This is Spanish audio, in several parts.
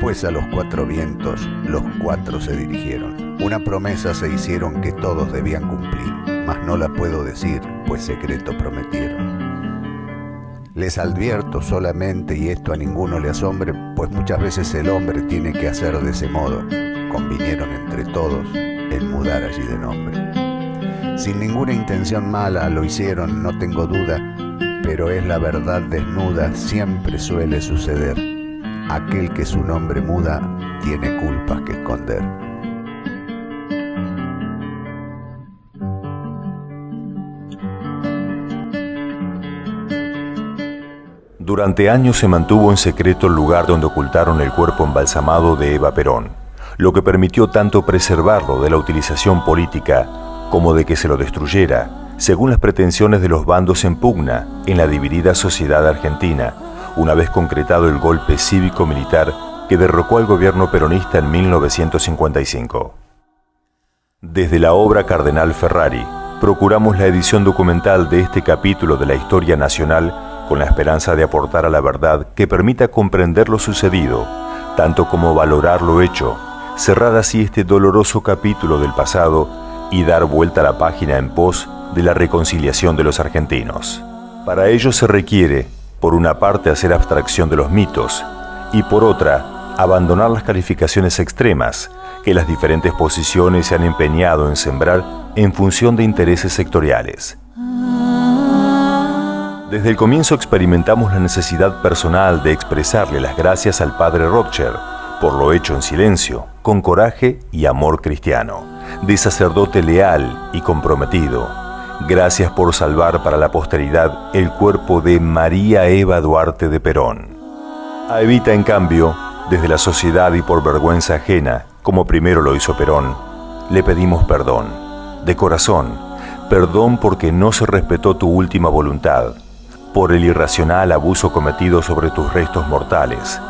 Después a los cuatro vientos, los cuatro se dirigieron. Una promesa se hicieron que todos debían cumplir, mas no la puedo decir, pues secreto prometieron. Les advierto solamente, y esto a ninguno le asombre, pues muchas veces el hombre tiene que hacer de ese modo. Convinieron entre todos en mudar allí de nombre. Sin ninguna intención mala lo hicieron, no tengo duda, pero es la verdad desnuda, siempre suele suceder. Aquel que su nombre muda tiene culpas que esconder. Durante años se mantuvo en secreto el lugar donde ocultaron el cuerpo embalsamado de Eva Perón, lo que permitió tanto preservarlo de la utilización política como de que se lo destruyera, según las pretensiones de los bandos en pugna en la dividida sociedad argentina, una vez concretado el golpe cívico-militar que derrocó al gobierno peronista en 1955. Desde la obra Cardenal Ferrari, procuramos la edición documental de este capítulo de la historia nacional con la esperanza de aportar a la verdad que permita comprender lo sucedido, tanto como valorar lo hecho, cerrar así este doloroso capítulo del pasado y dar vuelta a la página en pos de la reconciliación de los argentinos. Para ello se requiere, por una parte, hacer abstracción de los mitos y por otra, abandonar las calificaciones extremas que las diferentes posiciones se han empeñado en sembrar en función de intereses sectoriales. Desde el comienzo experimentamos la necesidad personal de expresarle las gracias al padre Rothschild por lo hecho en silencio, con coraje y amor cristiano, de sacerdote leal y comprometido. Gracias por salvar para la posteridad el cuerpo de María Eva Duarte de Perón. A Evita, en cambio, desde la sociedad y por vergüenza ajena, como primero lo hizo Perón, le pedimos perdón, de corazón, perdón porque no se respetó tu última voluntad, por el irracional abuso cometido sobre tus restos mortales,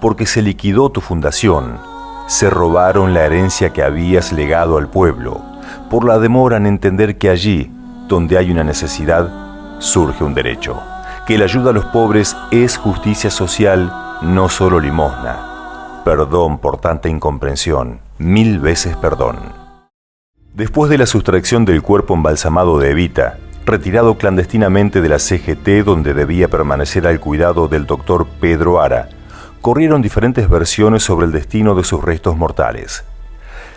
porque se liquidó tu fundación, se robaron la herencia que habías legado al pueblo, por la demora en entender que allí, donde hay una necesidad, surge un derecho, que la ayuda a los pobres es justicia social, no solo limosna. Perdón por tanta incomprensión, 1000 veces perdón. Después de la sustracción del cuerpo embalsamado de Evita, retirado clandestinamente de la CGT donde debía permanecer al cuidado del doctor Pedro Ara, corrieron diferentes versiones sobre el destino de sus restos mortales.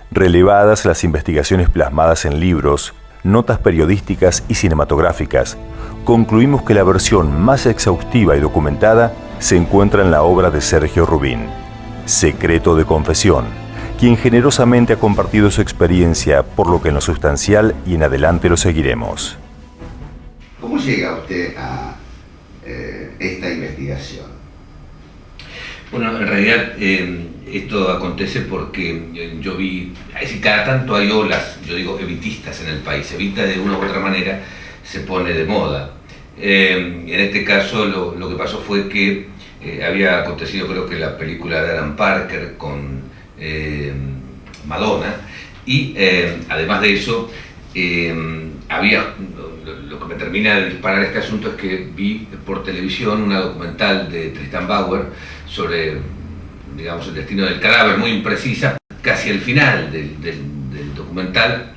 Relevadas las investigaciones plasmadas en libros, notas periodísticas y cinematográficas, concluimos que la versión más exhaustiva y documentada se encuentra en la obra de Sergio Rubín, Secreto de Confesión, quien generosamente ha compartido su experiencia, por lo que en lo sustancial y en adelante lo seguiremos. ¿Cómo llega usted a esta investigación? Bueno, en realidad esto acontece porque yo vi, es decir, cada tanto hay olas, yo digo, evitistas en el país. Evita de una u otra manera se pone de moda. En este caso lo que pasó fue que había acontecido, creo que la película de Alan Parker con Madonna, y además de eso había, lo que me termina de disparar este asunto es que vi por televisión una documental de Tristan Bauer sobre, digamos, el destino del cadáver, muy imprecisa. Casi al final del documental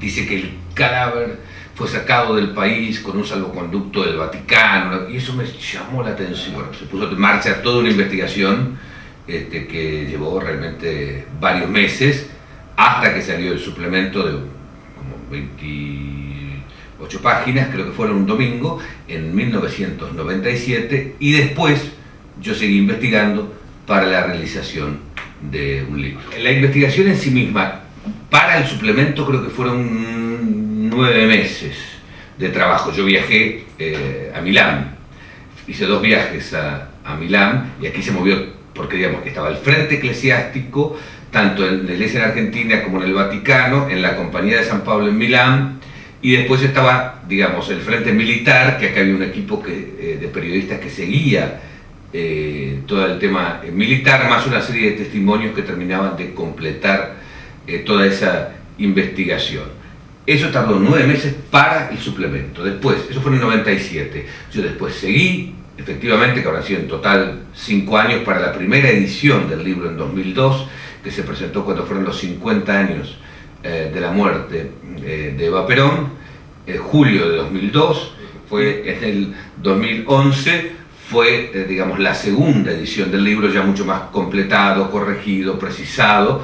dice que el cadáver fue sacado del país con un salvoconducto del Vaticano, y eso me llamó la atención. Bueno, se puso en marcha toda una investigación que llevó realmente varios meses, hasta que salió el suplemento de como 28 páginas, creo que fueron un domingo, en 1997, y después yo seguí investigando para la realización de un libro. La investigación en sí misma, para el suplemento, creo que fueron 9 meses de trabajo. Yo viajé a Milán, hice 2 viajes a Milán, y aquí se movió, porque digamos que estaba el frente eclesiástico, tanto en la Iglesia en Argentina como en el Vaticano, en la Compañía de San Pablo en Milán, y después estaba, digamos, el frente militar, que acá había un equipo de periodistas que seguía todo el tema militar, más una serie de testimonios que terminaban de completar toda esa investigación. Eso tardó 9 meses para el suplemento. Después, eso fue en el 97. Yo después seguí efectivamente, que habrán sido en total 5 años para la primera edición del libro en 2002, que se presentó cuando fueron los 50 años de la muerte de Eva Perón, julio de 2002, fue en el 2011, fue, digamos, la segunda edición del libro, ya mucho más completado, corregido, precisado,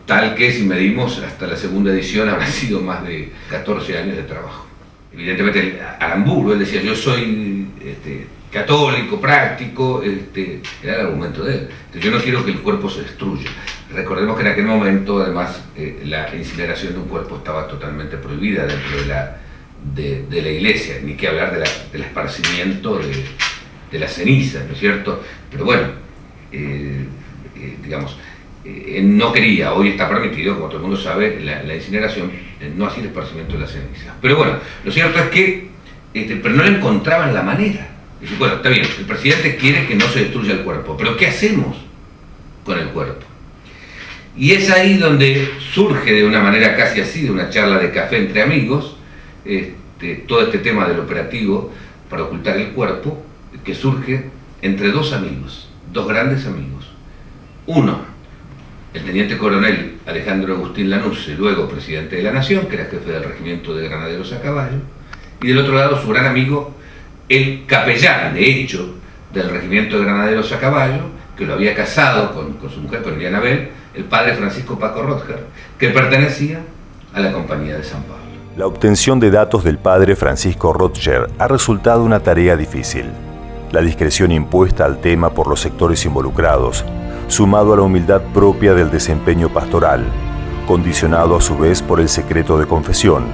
tal que si medimos hasta la segunda edición habrá sido más de 14 años de trabajo. Evidentemente Aramburu, él decía, yo soy católico, práctico, era el argumento de él. Entonces, yo no quiero que el cuerpo se destruya. Recordemos que en aquel momento, además, la incineración de un cuerpo estaba totalmente prohibida dentro de la iglesia, ni que hablar del esparcimiento de la ceniza, ¿no es cierto? Pero bueno, digamos, no quería, hoy está permitido, como todo el mundo sabe, la incineración, no así el esparcimiento de la ceniza. Pero bueno, lo cierto es que, pero no le encontraban la manera. Dice, bueno, está bien, el presidente quiere que no se destruya el cuerpo, pero ¿qué hacemos con el cuerpo? Y es ahí donde surge de una manera casi así, de una charla de café entre amigos, todo este tema del operativo para ocultar el cuerpo, que surge entre dos amigos, dos grandes amigos. Uno, el teniente coronel Alejandro Agustín Lanusse, luego presidente de la Nación, que era jefe del regimiento de granaderos a caballo, y del otro lado su gran amigo, el capellán, de hecho, del regimiento de granaderos a caballo, que lo había casado con su mujer, con Eliana Bell, el padre Francisco Paco Rotger, que pertenecía a la Compañía de San Pablo. La obtención de datos del padre Francisco Rotger ha resultado una tarea difícil. La discreción impuesta al tema por los sectores involucrados, sumado a la humildad propia del desempeño pastoral, condicionado a su vez por el secreto de confesión,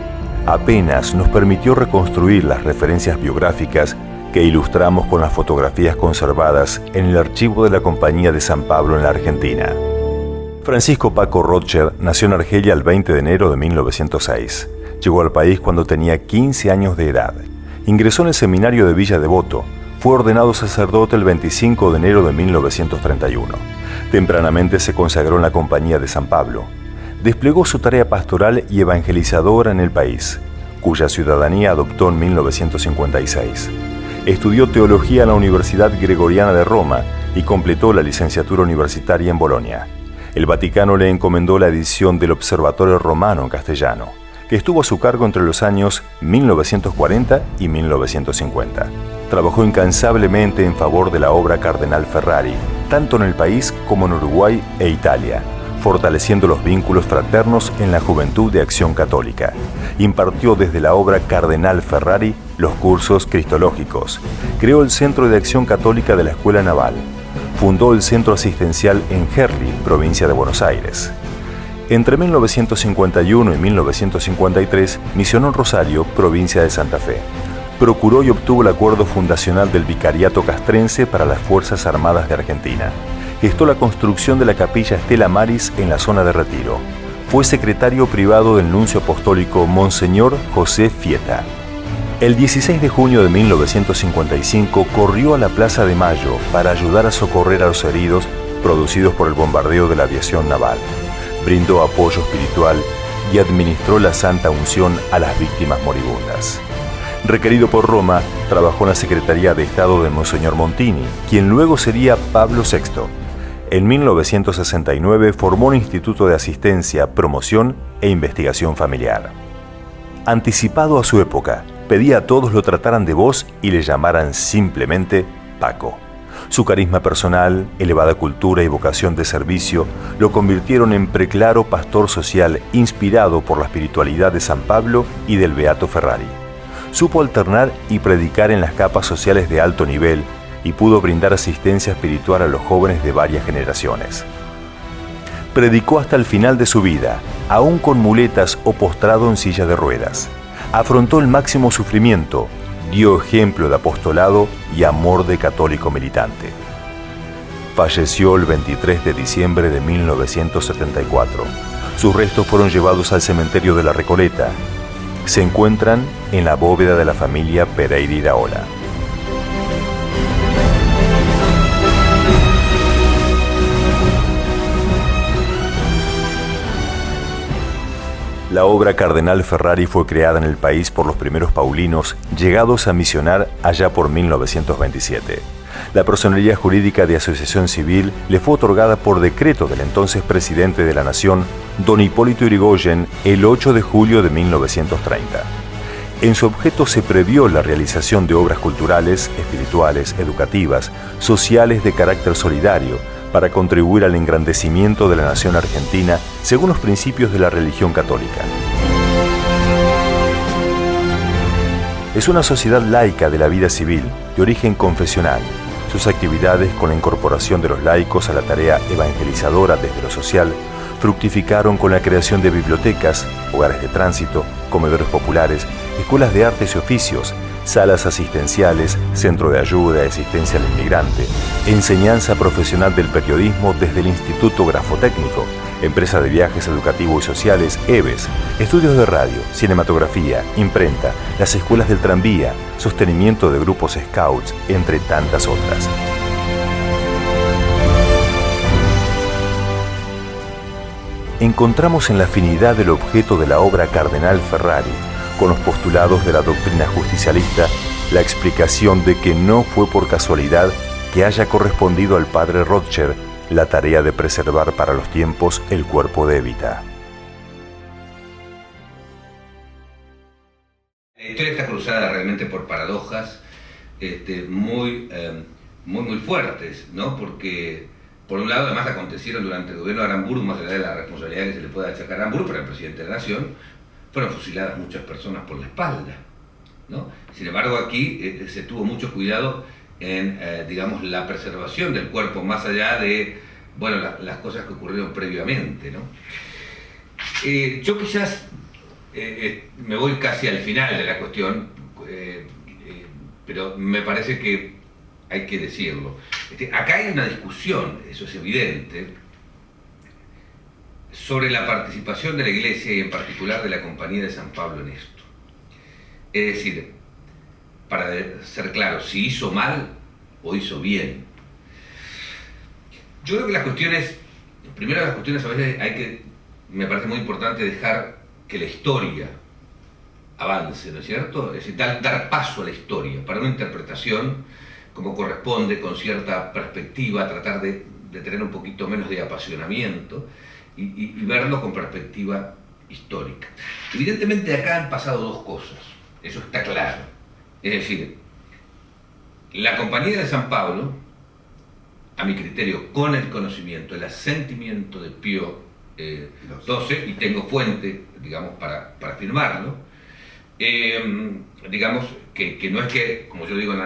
apenas nos permitió reconstruir las referencias biográficas que ilustramos con las fotografías conservadas en el archivo de la Compañía de San Pablo en la Argentina. Francisco Paco Rotger nació en Argelia el 20 de enero de 1906. Llegó al país cuando tenía 15 años de edad. Ingresó en el seminario de Villa Devoto. Fue ordenado sacerdote el 25 de enero de 1931. Tempranamente se consagró en la Compañía de San Pablo. Desplegó su tarea pastoral y evangelizadora en el país, cuya ciudadanía adoptó en 1956. Estudió teología en la Universidad Gregoriana de Roma y completó la licenciatura universitaria en Bolonia. El Vaticano le encomendó la edición del Observatorio Romano en castellano, que estuvo a su cargo entre los años 1940 y 1950. Trabajó incansablemente en favor de la obra Cardenal Ferrari, tanto en el país como en Uruguay e Italia, fortaleciendo los vínculos fraternos en la Juventud de Acción Católica. Impartió desde la obra Cardenal Ferrari los cursos cristológicos. Creó el Centro de Acción Católica de la Escuela Naval. Fundó el Centro Asistencial en Herli, provincia de Buenos Aires. Entre 1951 y 1953 misionó en Rosario, provincia de Santa Fe. Procuró y obtuvo el acuerdo fundacional del Vicariato Castrense para las Fuerzas Armadas de Argentina. Gestó la construcción de la capilla Estela Maris en la zona de Retiro. Fue secretario privado del nuncio apostólico Monseñor José Fieta. El 16 de junio de 1955 corrió a la Plaza de Mayo para ayudar a socorrer a los heridos producidos por el bombardeo de la aviación naval. Brindó apoyo espiritual y administró la Santa Unción a las víctimas moribundas. Requerido por Roma, trabajó en la Secretaría de Estado de Monseñor Montini, quien luego sería Pablo VI. En 1969 formó un instituto de asistencia, promoción e investigación familiar. Anticipado a su época, pedía a todos lo trataran de vos y le llamaran simplemente Paco. Su carisma personal, elevada cultura y vocación de servicio lo convirtieron en preclaro pastor social inspirado por la espiritualidad de San Pablo y del Beato Ferrari. Supo alternar y predicar en las capas sociales de alto nivel y pudo brindar asistencia espiritual a los jóvenes de varias generaciones. Predicó hasta el final de su vida, aún con muletas o postrado en silla de ruedas. Afrontó el máximo sufrimiento, dio ejemplo de apostolado y amor de católico militante. Falleció el 23 de diciembre de 1974. Sus restos fueron llevados al cementerio de la Recoleta. Se encuentran en la bóveda de la familia Pereira Iraola. La obra Cardenal Ferrari fue creada en el país por los primeros paulinos llegados a misionar allá por 1927. La personería jurídica de asociación civil le fue otorgada por decreto del entonces presidente de la Nación, don Hipólito Yrigoyen, el 8 de julio de 1930. En su objeto se previó la realización de obras culturales, espirituales, educativas, sociales de carácter solidario, para contribuir al engrandecimiento de la nación argentina según los principios de la religión católica. Es una sociedad laica de la vida civil, de origen confesional. Sus actividades, con la incorporación de los laicos a la tarea evangelizadora desde lo social, fructificaron con la creación de bibliotecas, hogares de tránsito, comedores populares, escuelas de artes y oficios, salas asistenciales, centro de ayuda y asistencia al inmigrante, enseñanza profesional del periodismo desde el Instituto Grafotécnico, empresa de viajes educativos y sociales, EVES, estudios de radio, cinematografía, imprenta, las escuelas del tranvía, sostenimiento de grupos scouts, entre tantas otras. Encontramos en la afinidad del objeto de la obra Cardenal Ferrari, con los postulados de la doctrina justicialista, la explicación de que no fue por casualidad que haya correspondido al padre Rothschild la tarea de preservar para los tiempos el cuerpo de Evita. La historia está cruzada realmente por paradojas muy fuertes, ¿no? Porque, por un lado, además acontecieron durante el gobierno de Aramburu, más allá de la responsabilidad que se le pueda achacar a Aramburu, pero el presidente de la Nación, fueron fusiladas muchas personas por la espalda, ¿no? Sin embargo, aquí se tuvo mucho cuidado en, digamos, la preservación del cuerpo, más allá de, bueno, las cosas que ocurrieron previamente, ¿no? Yo quizás me voy casi al final de la cuestión, pero me parece que hay que decirlo. Acá hay una discusión, eso es evidente, sobre la participación de la Iglesia y en particular de la Compañía de San Pablo en esto. Es decir, para ser claro, si hizo mal o hizo bien. Yo creo que las cuestiones, primero las cuestiones a veces me parece muy importante dejar que la historia avance, ¿no es cierto? Es decir, dar paso a la historia, para una interpretación como corresponde, con cierta perspectiva, tratar de tener un poquito menos de apasionamiento, y verlo con perspectiva histórica. Evidentemente acá han pasado dos cosas, eso está claro. Es decir, la Compañía de San Pablo, a mi criterio, con el conocimiento, el asentimiento de Pío XII, y tengo fuente, digamos, para afirmarlo, digamos, que no es que, como yo digo en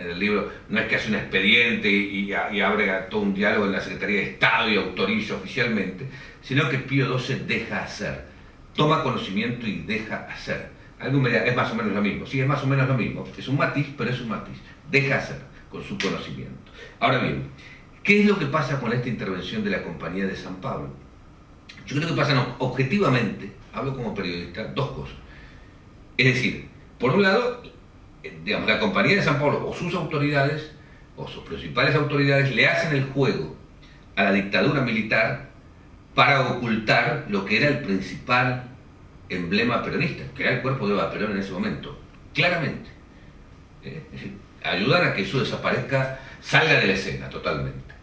el libro, no es que hace un expediente y abre todo un diálogo en la Secretaría de Estado y autoriza oficialmente, sino que Pío XII deja hacer, toma conocimiento y deja hacer. Algo me dirá, es más o menos lo mismo. Sí, es más o menos lo mismo, es un matiz, pero es un matiz. Deja hacer con su conocimiento. Ahora bien, ¿qué es lo que pasa con esta intervención de la Compañía de San Pablo? Yo creo que pasan objetivamente, hablo como periodista, dos cosas. Es decir, por un lado, digamos, la Compañía de San Pablo o sus autoridades, o sus principales autoridades, le hacen el juego a la dictadura militar para ocultar lo que era el principal emblema peronista, que era el cuerpo de Eva Perón en ese momento, claramente. Es decir, ayudan a que eso desaparezca, salga de la escena totalmente.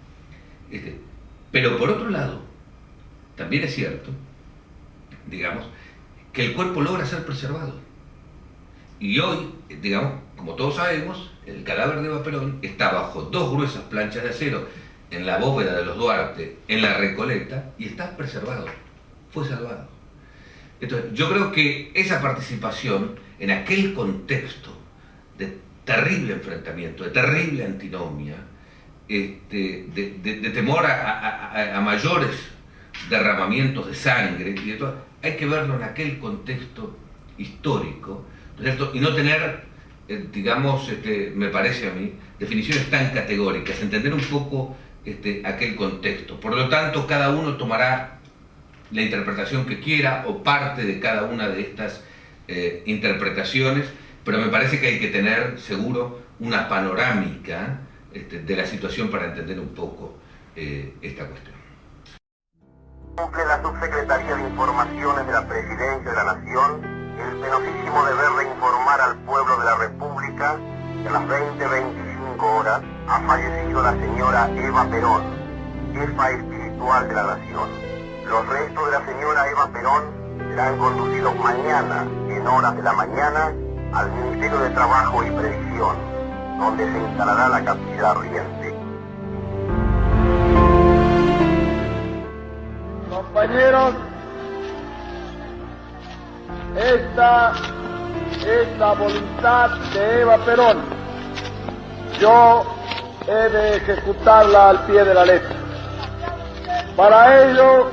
Pero por otro lado, también es cierto, digamos, que el cuerpo logra ser preservado. Y hoy, digamos, como todos sabemos, el cadáver de Eva Perón está bajo dos gruesas planchas de acero en la bóveda de los Duarte, en la Recoleta, y está preservado, fue salvado. Entonces, yo creo que esa participación en aquel contexto de terrible enfrentamiento, de terrible antinomia, de temor a mayores derramamientos de sangre, y de todo, hay que verlo en aquel contexto histórico, ¿cierto? Y no tener, digamos, me parece a mí, definiciones tan categóricas, entender un poco aquel contexto. Por lo tanto, cada uno tomará la interpretación que quiera o parte de cada una de estas interpretaciones, pero me parece que hay que tener seguro una panorámica de la situación para entender un poco esta cuestión. Cumple la Subsecretaría de Informaciones de la Presidencia de la Nación el penosísimo deber de informar al pueblo de la República que a las 20:25 horas ha fallecido la señora Eva Perón, jefa espiritual de la Nación. Los restos de la señora Eva Perón serán conducidos mañana, en horas de la mañana, al Ministerio de Trabajo y Previsión, donde se instalará la capilla ardiente. Compañeros, esta es la voluntad de Eva Perón. Yo he de ejecutarla al pie de la letra. Para ello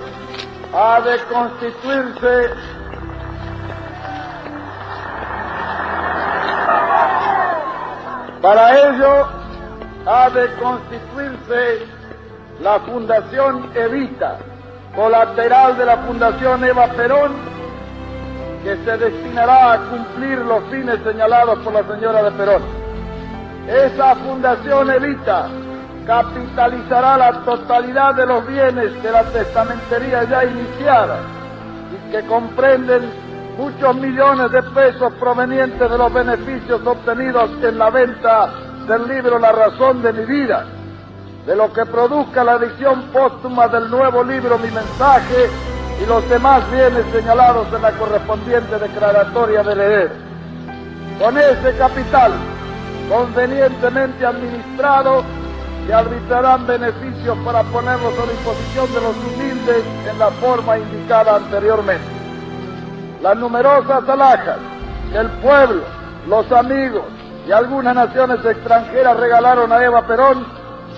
ha de constituirse la Fundación Evita, colateral de la Fundación Eva Perón, que se destinará a cumplir los fines señalados por la señora de Perón. Esa Fundación Evita capitalizará la totalidad de los bienes de la testamentería ya iniciada y que comprenden muchos millones de pesos provenientes de los beneficios obtenidos en la venta del libro La razón de mi vida, de lo que produzca la edición póstuma del nuevo libro Mi mensaje y los demás bienes señalados en la correspondiente declaratoria de leer. Con ese capital, convenientemente administrado, se arbitrarán beneficios para ponerlos a disposición de los humildes en la forma indicada anteriormente. Las numerosas alhajas que el pueblo, los amigos y algunas naciones extranjeras regalaron a Eva Perón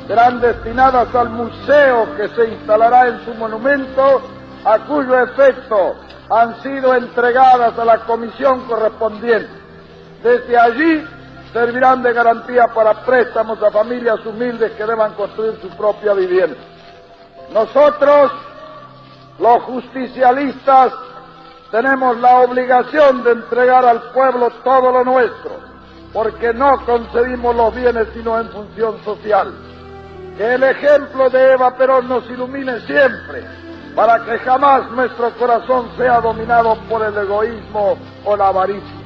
serán destinadas al museo que se instalará en su monumento, a cuyo efecto han sido entregadas a la comisión correspondiente. Desde allí servirán de garantía para préstamos a familias humildes que deban construir su propia vivienda. Nosotros, los justicialistas, tenemos la obligación de entregar al pueblo todo lo nuestro, porque no concebimos los bienes sino en función social. Que el ejemplo de Eva Perón nos ilumine siempre, para que jamás nuestro corazón sea dominado por el egoísmo o la avaricia.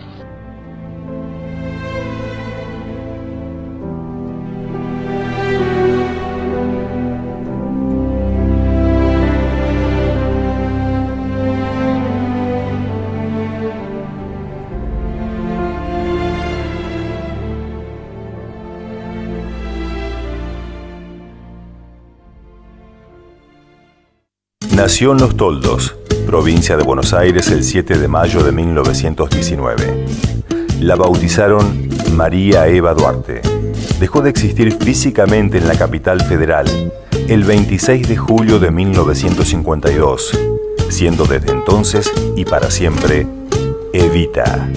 Nació en Los Toldos, provincia de Buenos Aires, el 7 de mayo de 1919. La bautizaron María Eva Duarte. Dejó de existir físicamente en la capital federal el 26 de julio de 1952, siendo desde entonces y para siempre Evita.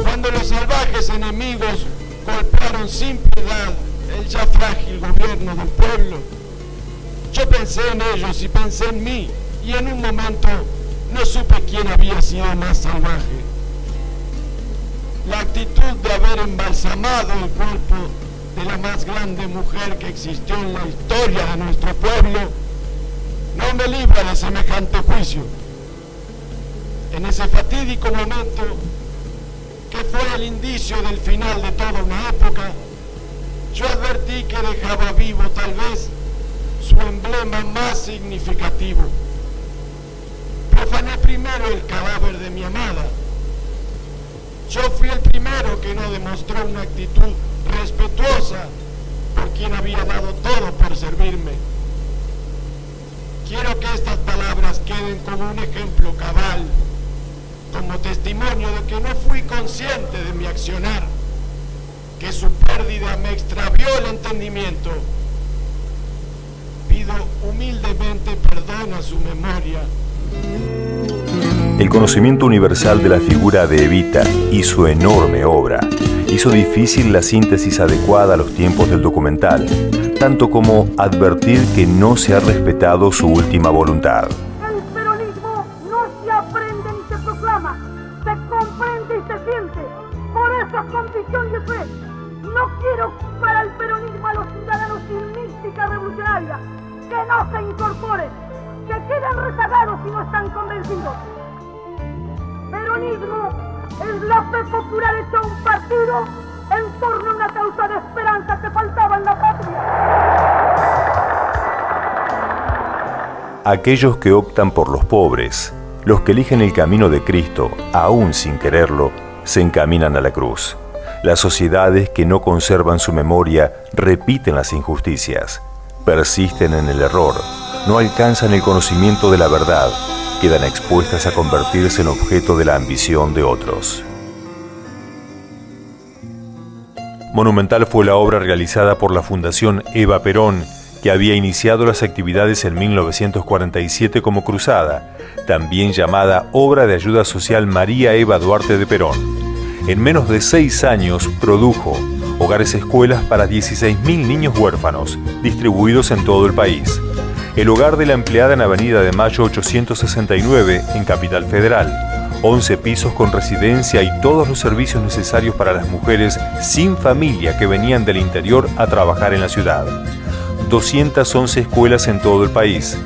Cuando los salvajes enemigos golpearon sin piedad el ya frágil gobierno del pueblo, yo pensé en ellos y pensé en mí, y en un momento no supe quién había sido más salvaje. La actitud de haber embalsamado el cuerpo de la más grande mujer que existió en la historia de nuestro pueblo no me libra de semejante juicio. En ese fatídico momento, que fue el indicio del final de toda una época, yo advertí que dejaba vivo tal vez su emblema más significativo. Profané primero el cadáver de mi amada. Yo fui el primero que no demostró una actitud respetuosa por quien había dado todo por servirme. Quiero que estas palabras queden como un ejemplo cabal, como testimonio de que no fui consciente de mi accionar, que su pérdida me extravió el entendimiento. Pido humildemente perdón a su memoria. El conocimiento universal de la figura de Evita y su enorme obra hizo difícil la síntesis adecuada a los tiempos del documental, tanto como advertir que no se ha respetado su última voluntad. El peronismo no se aprende ni se proclama, se comprende y se siente. Por eso, convicción y fe, no quiero para el peronismo a los República Revolucionaria, que no se incorporen, que queden rezagados si no están convencidos. Peronismo es la fe popular hecha un partido en torno a una causa de esperanza que faltaba en la patria. Aquellos que optan por los pobres, los que eligen el camino de Cristo, aún sin quererlo, se encaminan a la cruz. Las sociedades que no conservan su memoria repiten las injusticias, persisten en el error, no alcanzan el conocimiento de la verdad, quedan expuestas a convertirse en objeto de la ambición de otros. Monumental fue la obra realizada por la Fundación Eva Perón, que había iniciado las actividades en 1947 como Cruzada, también llamada Obra de Ayuda Social María Eva Duarte de Perón. En menos de 6 años produjo hogares escuelas para 16.000 niños huérfanos, distribuidos en todo el país. El hogar de la empleada en Avenida de Mayo 869, en Capital Federal. 11 pisos con residencia y todos los servicios necesarios para las mujeres sin familia que venían del interior a trabajar en la ciudad. 211 escuelas en todo el país.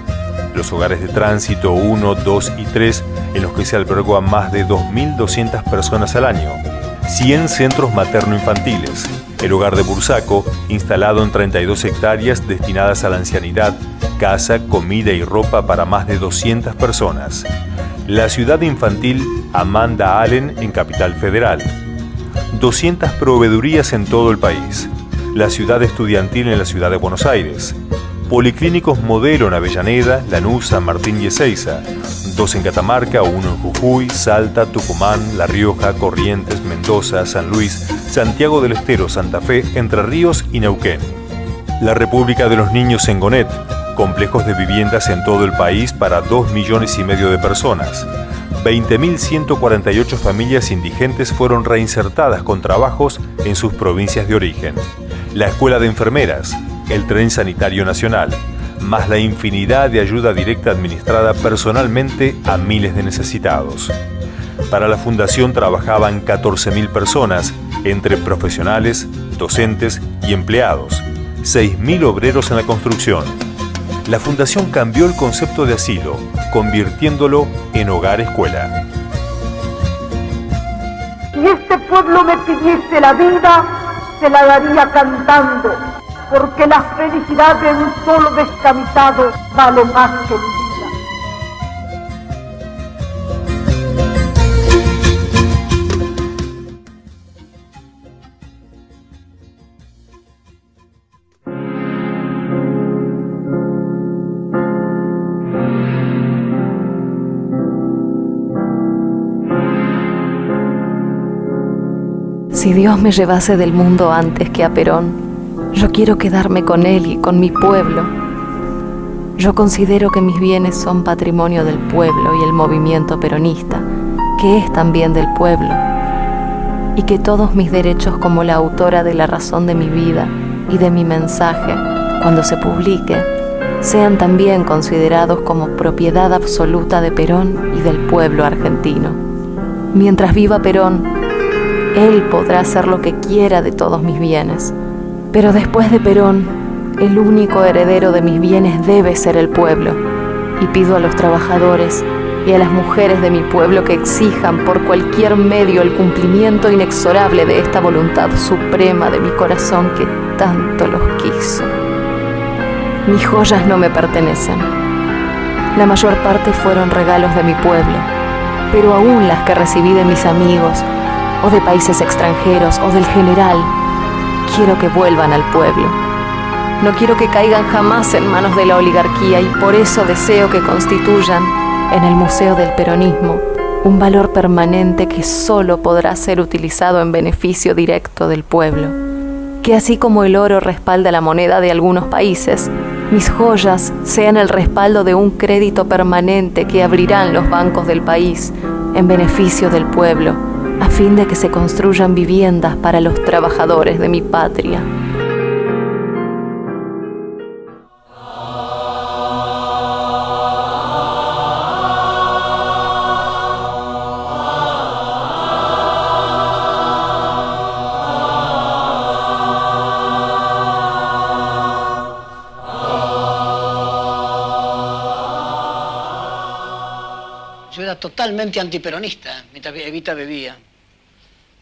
Los hogares de tránsito 1, 2 y 3, en los que se albergó a más de 2.200 personas al año. 100 centros materno-infantiles. El hogar de Bursaco, instalado en 32 hectáreas destinadas a la ancianidad, casa, comida y ropa para más de 200 personas. La ciudad infantil Amanda Allen en Capital Federal. 200 proveedurías en todo el país. La ciudad estudiantil en la ciudad de Buenos Aires. Policlínicos modelo en Avellaneda, Lanús, San Martín y Ezeiza. 2 en Catamarca, 1 en Jujuy, Salta, Tucumán, La Rioja, Corrientes, Mendoza, San Luis, Santiago del Estero, Santa Fe, Entre Ríos y Neuquén. La República de los Niños en Gonet. Complejos de viviendas en todo el país para 2,5 millones de personas. 20.148 familias indigentes fueron reinsertadas con trabajos en sus provincias de origen. La Escuela de Enfermeras, el Tren Sanitario Nacional, más la infinidad de ayuda directa administrada personalmente a miles de necesitados. Para la Fundación trabajaban 14.000 personas, entre profesionales, docentes y empleados. 6.000 obreros en la construcción. La Fundación cambió el concepto de asilo, convirtiéndolo en hogar-escuela. Si este pueblo me pidiese la vida, se la daría cantando, porque la felicidad de un solo descamisado vale más que mi vida. Si Dios me llevase del mundo antes que a Perón, yo quiero quedarme con él y con mi pueblo. Yo considero que mis bienes son patrimonio del pueblo y el movimiento peronista, que es también del pueblo, y que todos mis derechos como la autora de la razón de mi vida y de mi mensaje, cuando se publique, sean también considerados como propiedad absoluta de Perón y del pueblo argentino. Mientras viva Perón, él podrá hacer lo que quiera de todos mis bienes. Pero después de Perón, el único heredero de mis bienes debe ser el pueblo. Y pido a los trabajadores y a las mujeres de mi pueblo que exijan por cualquier medio el cumplimiento inexorable de esta voluntad suprema de mi corazón que tanto los quiso. Mis joyas no me pertenecen. La mayor parte fueron regalos de mi pueblo, pero aún las que recibí de mis amigos, o de países extranjeros, o del general, quiero que vuelvan al pueblo. No quiero que caigan jamás en manos de la oligarquía y por eso deseo que constituyan, en el Museo del Peronismo, un valor permanente que solo podrá ser utilizado en beneficio directo del pueblo. Que así como el oro respalda la moneda de algunos países, mis joyas sean el respaldo de un crédito permanente que abrirán los bancos del país en beneficio del pueblo, a fin de que se construyan viviendas para los trabajadores de mi patria. era totalmente antiperonista mientras Evita vivía.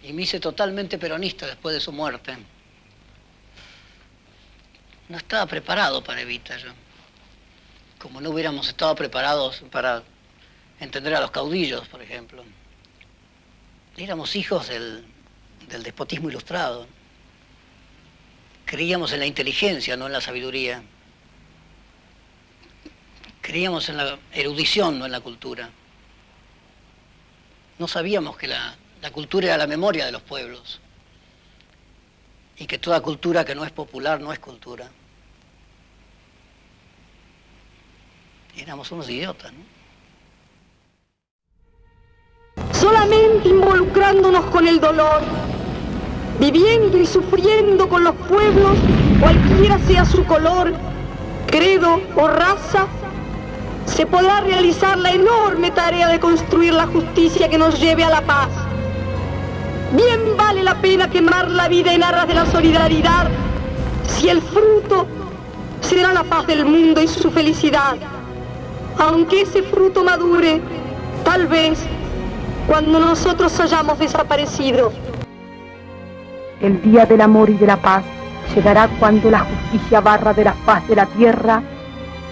Y me hice totalmente peronista después de su muerte. No estaba preparado para Evita yo. Como no hubiéramos estado preparados para entender a los caudillos, por ejemplo. Éramos hijos del despotismo ilustrado. Creíamos en la inteligencia, no en la sabiduría. Creíamos en la erudición, no en la cultura. No sabíamos que la cultura era la memoria de los pueblos y que toda cultura que no es popular no es cultura. Éramos unos idiotas, ¿no? Solamente involucrándonos con el dolor, viviendo y sufriendo con los pueblos, cualquiera sea su color, credo o raza, se podrá realizar la enorme tarea de construir la justicia que nos lleve a la paz. Bien vale la pena quemar la vida en aras de la solidaridad, si el fruto será la paz del mundo y su felicidad. Aunque ese fruto madure, tal vez, cuando nosotros hayamos desaparecido. El día del amor y de la paz llegará cuando la justicia barra de la faz de la tierra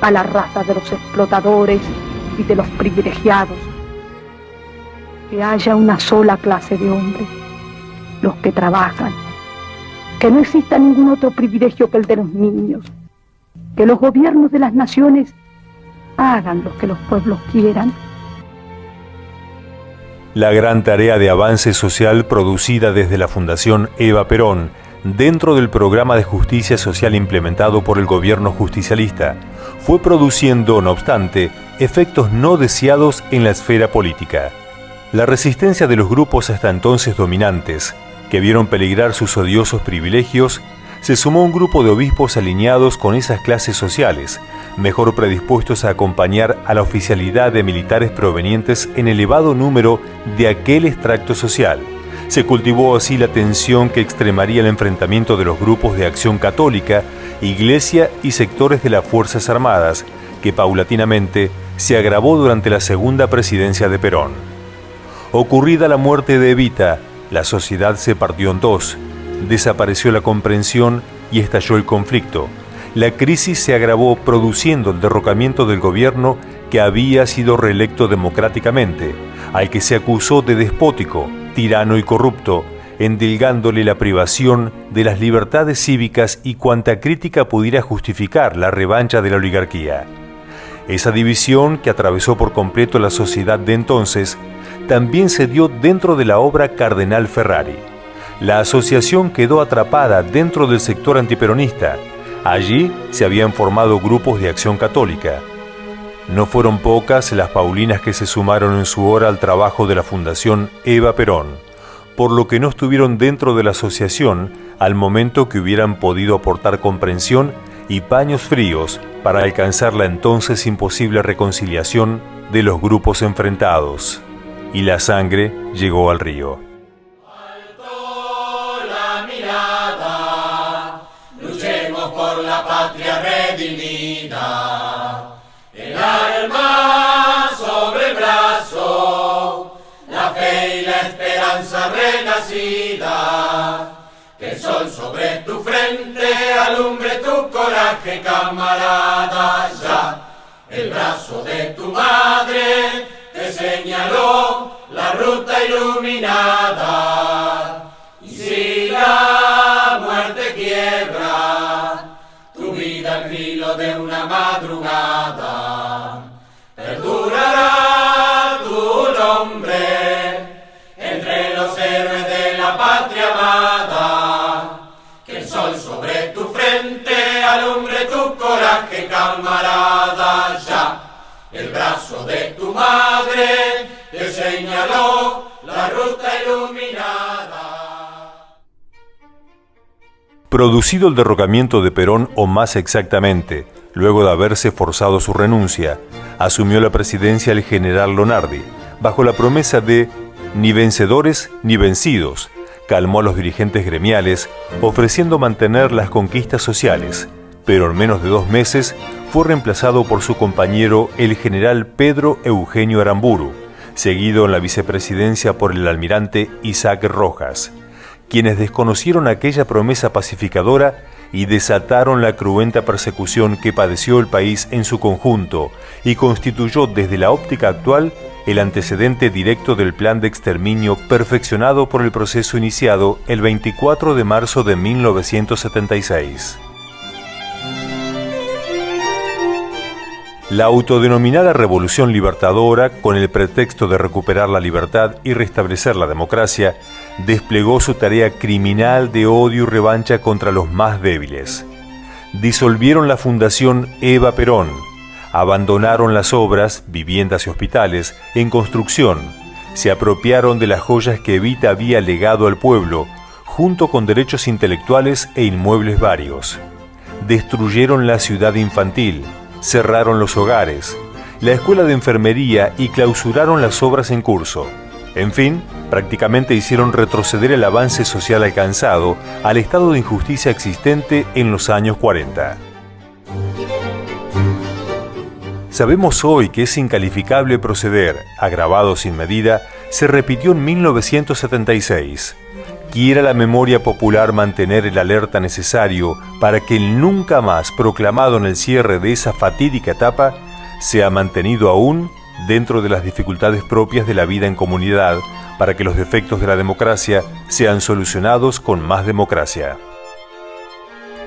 a la raza de los explotadores y de los privilegiados. Que haya una sola clase de hombres, los que trabajan. Que no exista ningún otro privilegio que el de los niños. Que los gobiernos de las naciones hagan lo que los pueblos quieran. La gran tarea de avance social producida desde la Fundación Eva Perón, dentro del programa de justicia social implementado por el gobierno justicialista, fue produciendo, no obstante, efectos no deseados en la esfera política. La resistencia de los grupos hasta entonces dominantes, que vieron peligrar sus odiosos privilegios, se sumó un grupo de obispos alineados con esas clases sociales, mejor predispuestos a acompañar a la oficialidad de militares provenientes en elevado número de aquel extracto social. Se cultivó así la tensión que extremaría el enfrentamiento de los grupos de Acción Católica, Iglesia y sectores de las Fuerzas Armadas, que paulatinamente se agravó durante la segunda presidencia de Perón. Ocurrida la muerte de Evita, la sociedad se partió en dos, desapareció la comprensión y estalló el conflicto. La crisis se agravó produciendo el derrocamiento del gobierno que había sido reelecto democráticamente, al que se acusó de despótico, tirano y corrupto, endilgándole la privación de las libertades cívicas y cuanta crítica pudiera justificar la revancha de la oligarquía. Esa división que atravesó por completo la sociedad de entonces también se dio dentro de la obra Cardenal Ferrari. La asociación quedó atrapada dentro del sector antiperonista. Allí se habían formado grupos de Acción Católica. No fueron pocas las paulinas que se sumaron en su hora al trabajo de la Fundación Eva Perón, por lo que no estuvieron dentro de la asociación al momento que hubieran podido aportar comprensión y paños fríos para alcanzar la entonces imposible reconciliación de los grupos enfrentados. Y la sangre llegó al río. La patria redimida, el alma sobre el brazo, la fe y la esperanza renacida, que el sol sobre tu frente alumbre tu coraje, camarada. Ya el brazo de tu madre te señaló la ruta iluminada, y si la muerte quiebra tu vida al filo de una madrugada, perdurará tu nombre entre los héroes de la patria amada. Que el sol sobre tu frente alumbre tu coraje, camarada. Ya el brazo de tu madre te señaló la ruta iluminada. Producido el derrocamiento de Perón, o más exactamente, luego de haberse forzado su renuncia, asumió la presidencia el general Lonardi, bajo la promesa de ni vencedores ni vencidos. Calmó a los dirigentes gremiales, ofreciendo mantener las conquistas sociales, pero en menos de 2 meses fue reemplazado por su compañero el general Pedro Eugenio Aramburu, seguido en la vicepresidencia por el almirante Isaac Rojas, quienes desconocieron aquella promesa pacificadora y desataron la cruenta persecución que padeció el país en su conjunto y constituyó desde la óptica actual el antecedente directo del plan de exterminio perfeccionado por el proceso iniciado el 24 de marzo de 1976. La autodenominada Revolución Libertadora, con el pretexto de recuperar la libertad y restablecer la democracia, desplegó su tarea criminal de odio y revancha contra los más débiles. Disolvieron la Fundación Eva Perón, abandonaron las obras, viviendas y hospitales en construcción, se apropiaron de las joyas que Evita había legado al pueblo, junto con derechos intelectuales e inmuebles varios. Destruyeron la ciudad infantil, cerraron los hogares, la escuela de enfermería y clausuraron las obras en curso. En fin, prácticamente hicieron retroceder el avance social alcanzado al estado de injusticia existente en los años 40. Sabemos hoy que ese incalificable proceder, agravado sin medida, se repitió en 1976. Quiera la memoria popular mantener el alerta necesario para que el nunca más proclamado en el cierre de esa fatídica etapa sea mantenido aún dentro de las dificultades propias de la vida en comunidad, para que los defectos de la democracia sean solucionados con más democracia.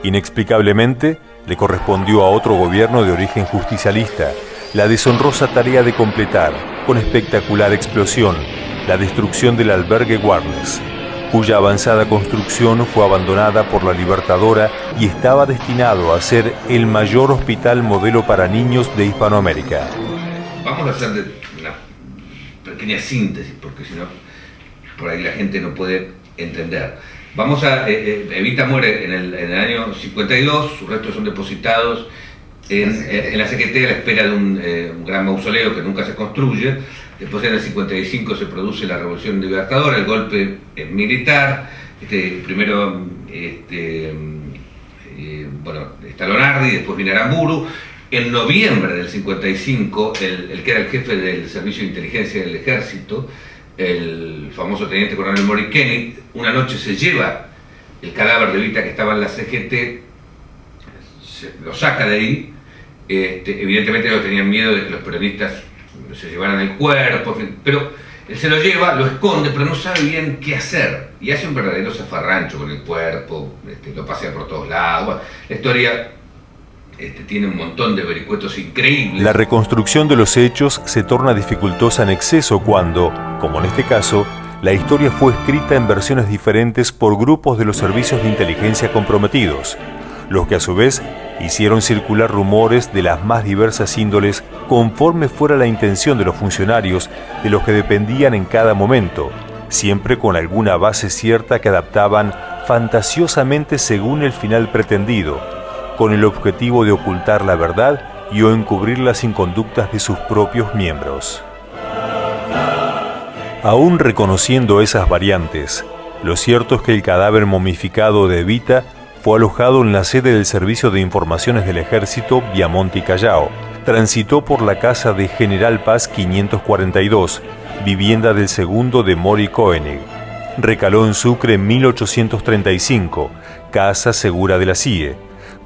Inexplicablemente, le correspondió a otro gobierno de origen justicialista la deshonrosa tarea de completar, con espectacular explosión, la destrucción del albergue Warnes, cuya avanzada construcción fue abandonada por la Libertadora y estaba destinado a ser el mayor hospital modelo para niños de Hispanoamérica. Vamos a hacer una pequeña síntesis, porque si no, por ahí la gente no puede entender. Evita muere en el año 52, sus restos son depositados en la CGT a la espera de un gran mausoleo que nunca se construye. Después en el 55 se produce la Revolución Libertadora, el golpe militar. Primero está Lonardi, después viene Aramburu. En noviembre del 55, el que era el jefe del Servicio de Inteligencia del Ejército, el famoso teniente coronel Morikeni, una noche se lleva el cadáver de Evita que estaba en la CGT, lo saca de ahí. Evidentemente ellos tenían miedo de que los peronistas se llevaran el cuerpo, pero él se lo lleva, lo esconde, pero no sabe bien qué hacer, y hace un verdadero zafarrancho con el cuerpo, lo pasea por todos lados. Bueno, la historia tiene un montón de vericuetos increíbles. La reconstrucción de los hechos se torna dificultosa en exceso cuando, como en este caso, la historia fue escrita en versiones diferentes por grupos de los servicios de inteligencia comprometidos, los que a su vez hicieron circular rumores de las más diversas índoles conforme fuera la intención de los funcionarios de los que dependían en cada momento, siempre con alguna base cierta que adaptaban fantasiosamente según el final pretendido, con el objetivo de ocultar la verdad y o encubrir las inconductas de sus propios miembros. Aún reconociendo esas variantes, lo cierto es que el cadáver momificado de Evita fue alojado en la sede del Servicio de Informaciones del Ejército Viamonte y Callao, transitó por la casa de General Paz 542, vivienda del segundo de Mori Koenig, recaló en Sucre en 1835, casa segura de la CIE,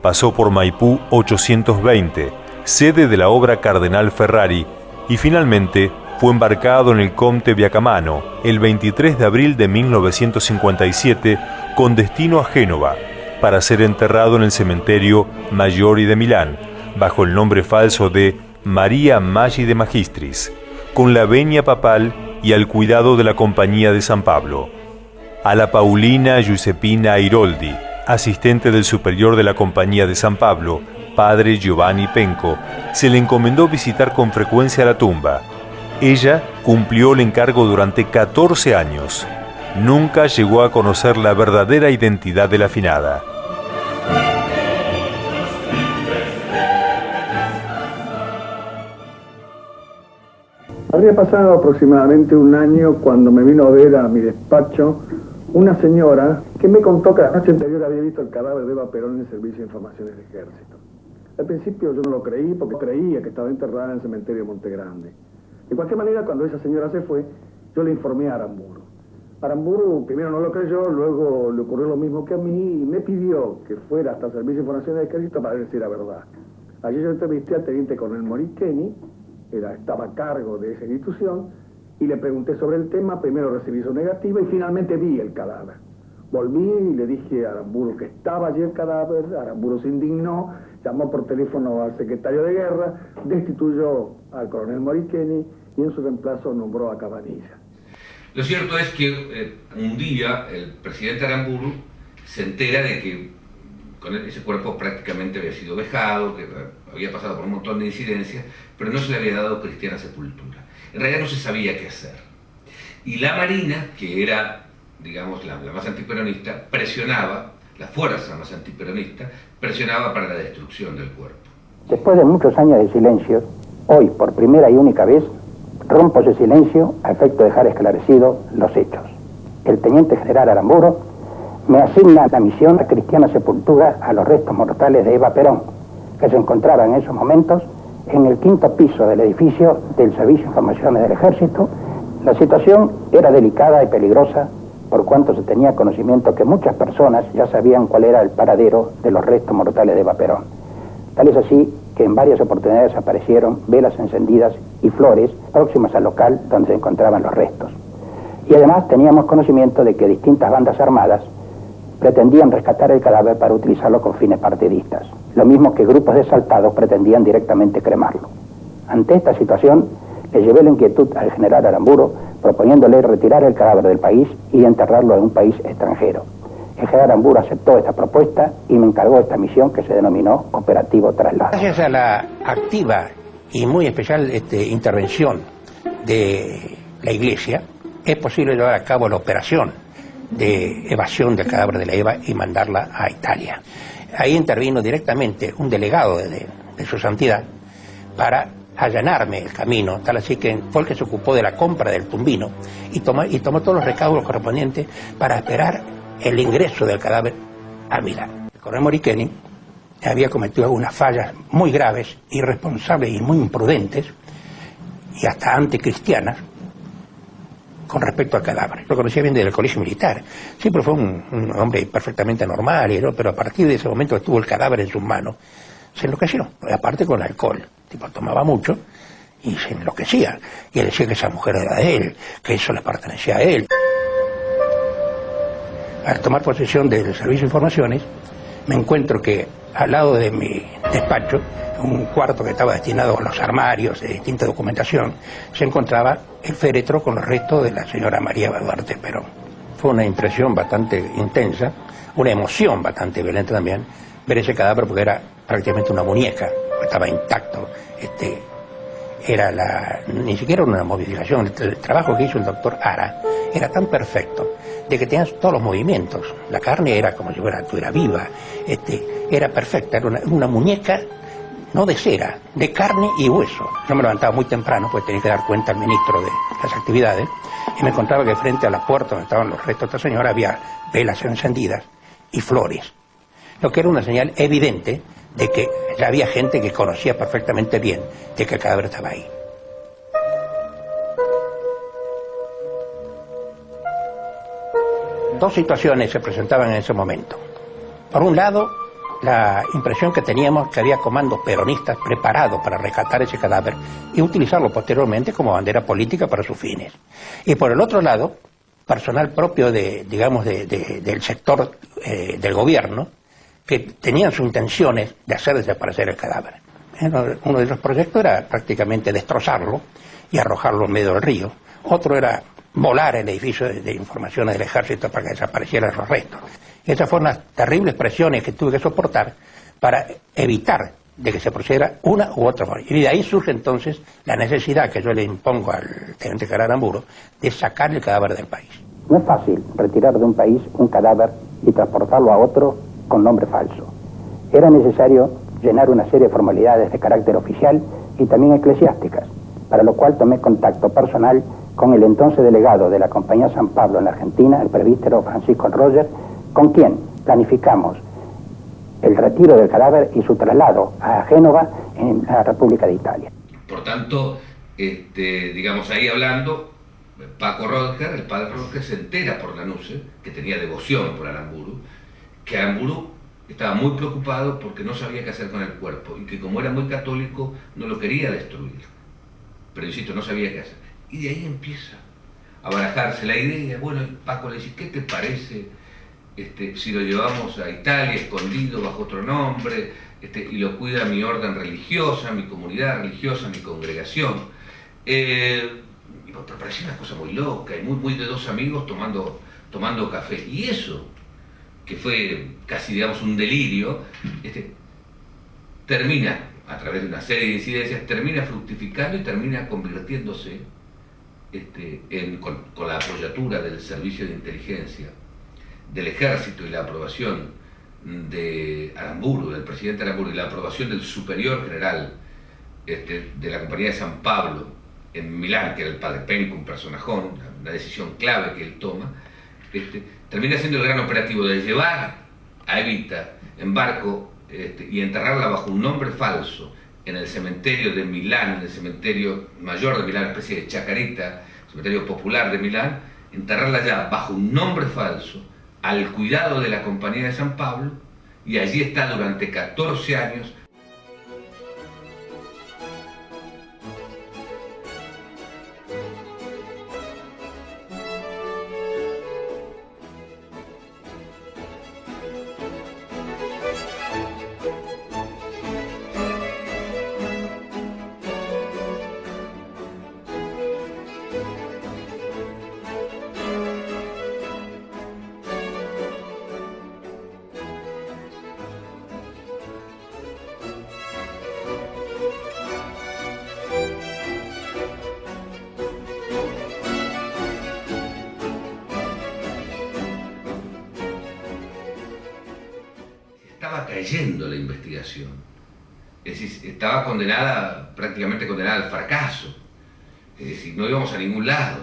pasó por Maipú 820, sede de la obra Cardenal Ferrari, y finalmente fue embarcado en el Comte Viacamano el 23 de abril de 1957 con destino a Génova, para ser enterrado en el cementerio Maggiore de Milán, bajo el nombre falso de María Maggi de Magistris, con la venia papal y al cuidado de la Compañía de San Pablo. A la Paulina Giuseppina Airoldi, asistente del superior de la Compañía de San Pablo, padre Giovanni Penco, se le encomendó visitar con frecuencia la tumba. Ella cumplió el encargo durante 14 años. Nunca llegó a conocer la verdadera identidad de la finada. Habría pasado aproximadamente un año cuando me vino a ver a mi despacho una señora que me contó que la noche anterior había visto el cadáver de Eva Perón en el Servicio de Informaciones del Ejército. Al principio yo no lo creí porque creía que estaba enterrada en el cementerio de Monte Grande. De cualquier manera, cuando esa señora se fue, yo le informé a Aramburu. Aramburu primero no lo creyó, luego le ocurrió lo mismo que a mí y me pidió que fuera hasta el Servicio de Información del Ejército para ver si era verdad. Allí yo entrevisté al teniente coronel Morikeni, estaba a cargo de esa institución, y le pregunté sobre el tema. Primero recibí su negativa y finalmente vi el cadáver. Volví y le dije a Aramburu que estaba allí el cadáver. Aramburu se indignó, llamó por teléfono al secretario de guerra, destituyó al coronel Morikeni y en su reemplazo nombró a Cabanilla. Lo cierto es que un día el presidente Aramburu se entera de que con ese cuerpo prácticamente había sido vejado, que había pasado por un montón de incidencias, pero no se le había dado cristiana sepultura. En realidad no se sabía qué hacer. Y la Marina, que era, digamos, la más antiperonista, presionaba, la fuerza más antiperonista, presionaba para la destrucción del cuerpo. Después de muchos años de silencio, hoy, por primera y única vez, rompo ese silencio a efecto de dejar esclarecidos los hechos. El teniente general Aramburu me asigna la misión de cristiana sepultura a los restos mortales de Eva Perón, que se encontraba en esos momentos en el 5º piso del edificio del Servicio de Informaciones del Ejército. La situación era delicada y peligrosa, por cuanto se tenía conocimiento que muchas personas ya sabían cuál era el paradero de los restos mortales de Eva Perón. Tal es así que en varias oportunidades aparecieron velas encendidas y flores próximas al local donde se encontraban los restos. Y además teníamos conocimiento de que distintas bandas armadas pretendían rescatar el cadáver para utilizarlo con fines partidistas, lo mismo que grupos de exaltados pretendían directamente cremarlo. Ante esta situación, le llevé la inquietud al general Aramburu, proponiéndole retirar el cadáver del país y enterrarlo en un país extranjero. El general Aramburu aceptó esta propuesta y me encargó esta misión que se denominó Operativo Traslado. Gracias a la activa y muy especial intervención de la Iglesia, es posible llevar a cabo la operación de evasión del cadáver de la Eva y mandarla a Italia. Ahí intervino directamente un delegado de su santidad para allanarme el camino, tal así que fue el que se ocupó de la compra del tumbino y tomó todos los recaudos correspondientes para esperar el ingreso del cadáver a Milán. El coronel Morikeni había cometido algunas fallas muy graves, irresponsables y muy imprudentes y hasta anticristianas con respecto al cadáver. Lo conocía bien desde el colegio militar. Siempre fue un hombre perfectamente normal, pero a partir de ese momento que tuvo el cadáver en sus manos, se enloqueció. Aparte con alcohol. El tipo tomaba mucho y se enloquecía. Y él decía que esa mujer era de él, que eso le pertenecía a él. Al tomar posesión del Servicio de Informaciones, me encuentro que al lado de mi despacho, un cuarto que estaba destinado a los armarios de distinta documentación, se encontraba el féretro con los restos de la señora María Duarte Perón. Fue una impresión bastante intensa, una emoción bastante violenta también, ver ese cadáver porque era prácticamente una muñeca, estaba intacto. Ni siquiera una modificación. El trabajo que hizo el doctor Ara era tan perfecto de que tenía todos los movimientos. La carne era como si fuera viva, era perfecta, era una muñeca no de cera, de carne y hueso. Yo me levantaba muy temprano, pues tenía que dar cuenta al ministro de las actividades, y me encontraba que frente a la puerta donde estaban los restos de esta señora había velas encendidas y flores, lo que era una señal evidente de que ya había gente que conocía perfectamente bien de que el cadáver estaba ahí. Dos situaciones se presentaban en ese momento. Por un lado, la impresión que teníamos que había comandos peronistas preparados para rescatar ese cadáver y utilizarlo posteriormente como bandera política para sus fines. Y por el otro lado, personal propio del sector del gobierno, que tenían sus intenciones de hacer desaparecer el cadáver. Uno de los proyectos era prácticamente destrozarlo y arrojarlo en medio del río. Otro era volar el edificio de informaciones del ejército para que desaparecieran los restos. Esas fueron las terribles presiones que tuve que soportar para evitar de que se procediera una u otra forma. Y de ahí surge entonces la necesidad que yo le impongo al teniente general Aramburu de sacar el cadáver del país. No es fácil retirar de un país un cadáver y transportarlo a otro con nombre falso. Era necesario llenar una serie de formalidades de carácter oficial y también eclesiásticas, para lo cual tomé contacto personal con el entonces delegado de la Compañía San Pablo en la Argentina, el presbítero Francisco Roger, con quien planificamos el retiro del cadáver y su traslado a Génova, en la República de Italia. Por tanto, digamos, ahí hablando, Paco Rodger, el padre Rodger, se entera por Lanuse, que tenía devoción por Aramburu, que Aramburu estaba muy preocupado porque no sabía qué hacer con el cuerpo y que como era muy católico no lo quería destruir. Pero insisto, no sabía qué hacer. Y de ahí empieza a barajarse la idea. Bueno, Paco le dice, ¿qué te parece si lo llevamos a Italia escondido bajo otro nombre y lo cuida mi orden religiosa, mi comunidad religiosa, mi congregación? Pero parecía una cosa muy loca y muy de dos amigos tomando café. Y eso, que fue casi, digamos, un delirio, termina, a través de una serie de incidencias, termina fructificando y termina convirtiéndose con la apoyatura del servicio de inteligencia, del ejército y la aprobación de Aramburu, del presidente Aramburu, y la aprobación del superior general de la Compañía de San Pablo en Milán, que era el padre Penco, un personajón, una decisión clave que él toma, termina siendo el gran operativo de llevar a Evita en barco y enterrarla bajo un nombre falso en el cementerio de Milán, en el cementerio mayor de Milán, una especie de Chacarita, cementerio popular de Milán, enterrarla ya bajo un nombre falso, al cuidado de la Compañía de San Pablo, y allí está durante 14 años. Estaba cayendo la investigación, es decir, estaba prácticamente condenada al fracaso, es decir, no íbamos a ningún lado.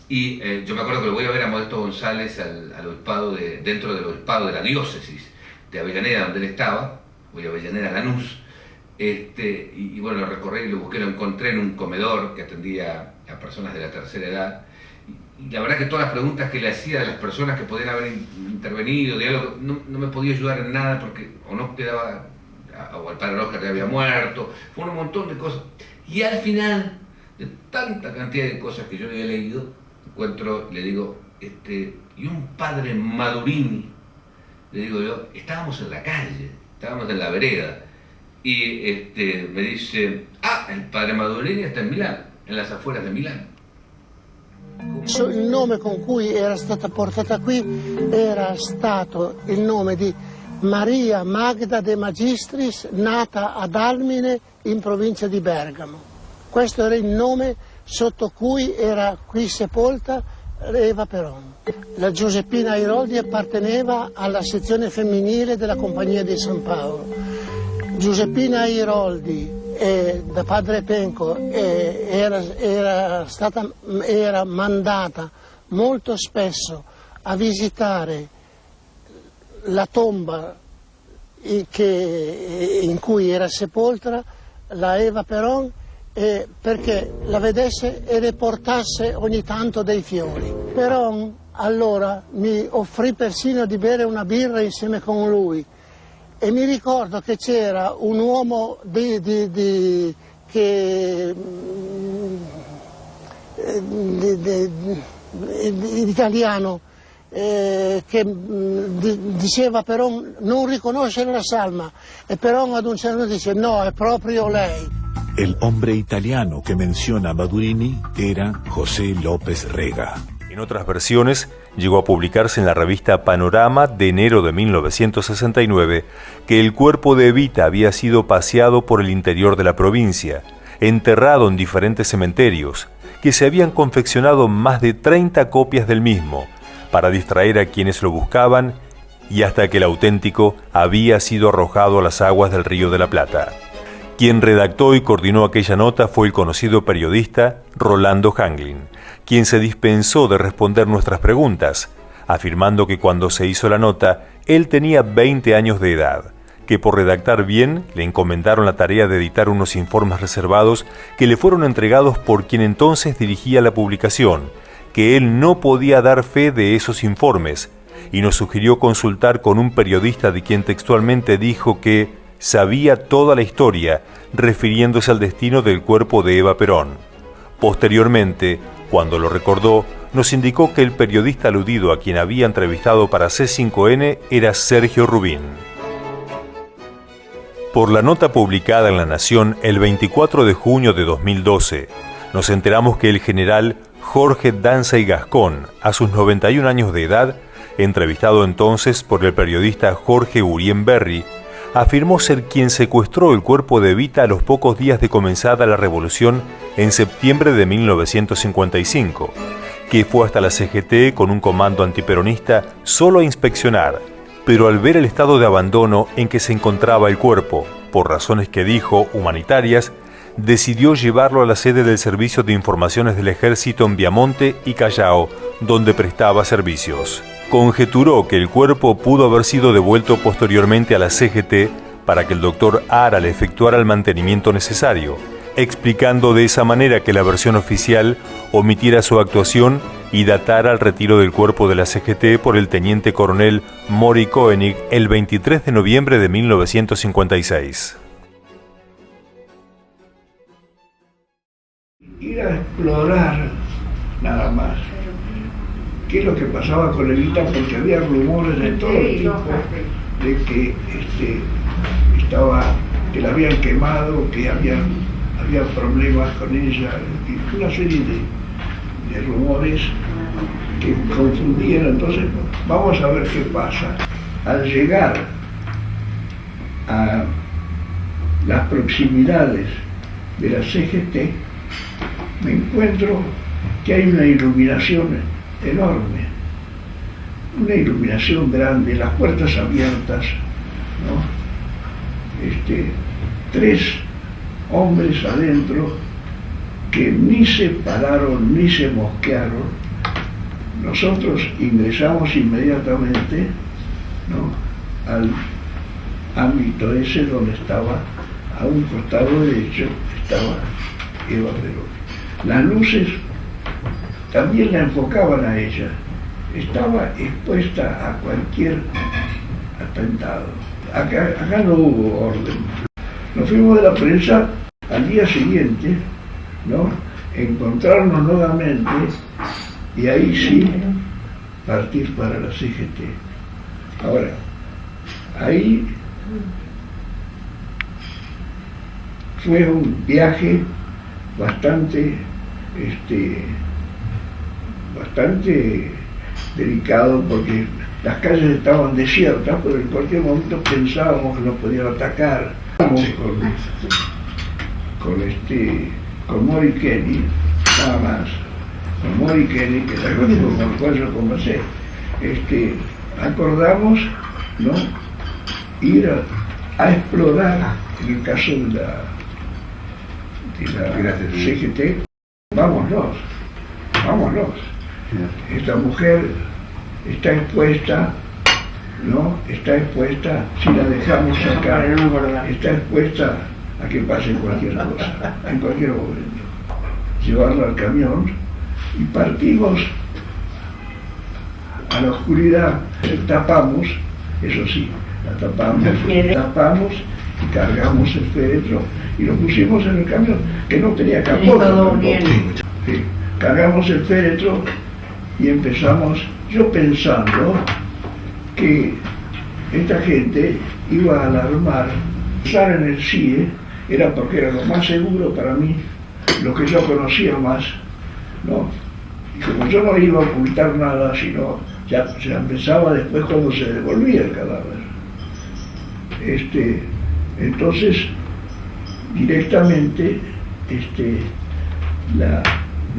Y yo me acuerdo que lo voy a ver a Modesto González al obispado dentro del obispado de la diócesis de Avellaneda, donde él estaba, voy a Avellaneda, Lanús, y bueno, lo recorrí y lo busqué, lo encontré en un comedor que atendía a personas de la tercera edad. Y la verdad que todas las preguntas que le hacía a las personas que podían haber intervenido, diálogo, no me podía ayudar en nada porque o no quedaba, o el padre Rodger ya había muerto, fue un montón de cosas. Y al final, de tanta cantidad de cosas que yo había leído, le digo, y un padre Madurini, le digo yo, estábamos en la calle, estábamos en la vereda, y me dice, el padre Madurini está en Milán, en las afueras de Milán. Il nome con cui era stata portata qui era stato il nome di Maria Magda de Magistris, nata ad Almine in provincia di Bergamo. Questo era il nome sotto cui era qui sepolta Eva Peron. La Giuseppina Airoldi apparteneva alla sezione femminile della Compagnia di San Paolo. Giuseppina Airoldi da padre Penco era mandata molto spesso a visitare la tomba in cui era sepolta la Eva Peron perché la vedesse e le portasse ogni tanto dei fiori. Peron allora mi offrì persino di bere una birra insieme con lui. E mi ricordo che c'era un uomo italiano che diceva Peron non riconoscere la salma e Peron ad un certo punto dice no, è proprio lei. El hombre italiano que menciona Madurini era José López Rega. En otras versiones, llegó a publicarse en la revista Panorama de enero de 1969 que el cuerpo de Evita había sido paseado por el interior de la provincia, enterrado en diferentes cementerios, que se habían confeccionado más de 30 copias del mismo, para distraer a quienes lo buscaban y hasta que el auténtico había sido arrojado a las aguas del Río de la Plata. Quien redactó y coordinó aquella nota fue el conocido periodista Rolando Hanglin, quien se dispensó de responder nuestras preguntas, afirmando que cuando se hizo la nota, él tenía 20 años de edad, que por redactar bien le encomendaron la tarea de editar unos informes reservados que le fueron entregados por quien entonces dirigía la publicación, que él no podía dar fe de esos informes, y nos sugirió consultar con un periodista de quien textualmente dijo que sabía toda la historia, refiriéndose al destino del cuerpo de Eva Perón. Posteriormente, cuando lo recordó, nos indicó que el periodista aludido a quien había entrevistado para C5N era Sergio Rubín. Por la nota publicada en La Nación el 24 de junio de 2012, nos enteramos que el general Jorge Danza y Gascón, a sus 91 años de edad, entrevistado entonces por el periodista Jorge Urien Berry, afirmó ser quien secuestró el cuerpo de Evita a los pocos días de comenzada la revolución en septiembre de 1955, que fue hasta la CGT con un comando antiperonista solo a inspeccionar, pero al ver el estado de abandono en que se encontraba el cuerpo, por razones que dijo humanitarias, decidió llevarlo a la sede del Servicio de Informaciones del Ejército en Viamonte y Callao, donde prestaba servicios. Conjeturó que el cuerpo pudo haber sido devuelto posteriormente a la CGT para que el doctor Ara le efectuara el mantenimiento necesario, explicando de esa manera que la versión oficial omitiera su actuación y datara el retiro del cuerpo de la CGT por el teniente coronel Mori Koenig el 23 de noviembre de 1956. Ir a explorar nada más qué es lo que pasaba con Evita, porque había rumores de todo tipo de que que la habían quemado, que había problemas con ella, una serie de rumores que confundían. Entonces vamos a ver qué pasa. Al llegar a las proximidades de la CGT, me encuentro que hay una iluminación enorme, una iluminación grande, las puertas abiertas, ¿no? 3 hombres adentro que ni se pararon ni se mosquearon. Nosotros ingresamos inmediatamente, ¿no?, al ámbito ese donde estaba, a un costado derecho, estaba Eva Perón. Las luces también la enfocaban a ella, estaba expuesta a cualquier atentado. Acá no hubo orden. Nos fuimos de la prensa al día siguiente, ¿no?, encontrarnos nuevamente y ahí sí partir para la CGT. Ahora, ahí fue un viaje bastante delicado, porque las calles estaban desiertas, pero en cualquier momento pensábamos que nos podían atacar. Con Mori Kenny, nada más, con Mori Kenny, que la conozco, con el cual yo conversé, acordamos, ¿no?, ir a explorar, en el caso de la CGT, vámonos. Esta mujer está expuesta, ¿no? Está expuesta, si la dejamos sacar, está expuesta a que pase cualquier cosa, en cualquier momento. Llevarla al camión y partimos a la oscuridad, tapamos, eso sí, la tapamos y cargamos el féretro y lo pusimos en el camión, que no tenía capota. Sí. Cargamos el féretro y empezamos, yo pensando que esta gente iba a alarmar. Estar en el CIE era porque era lo más seguro para mí, lo que yo conocía más, ¿no? Y como yo no iba a ocultar nada, sino ya se empezaba después cuando se devolvía el cadáver. Entonces, directamente,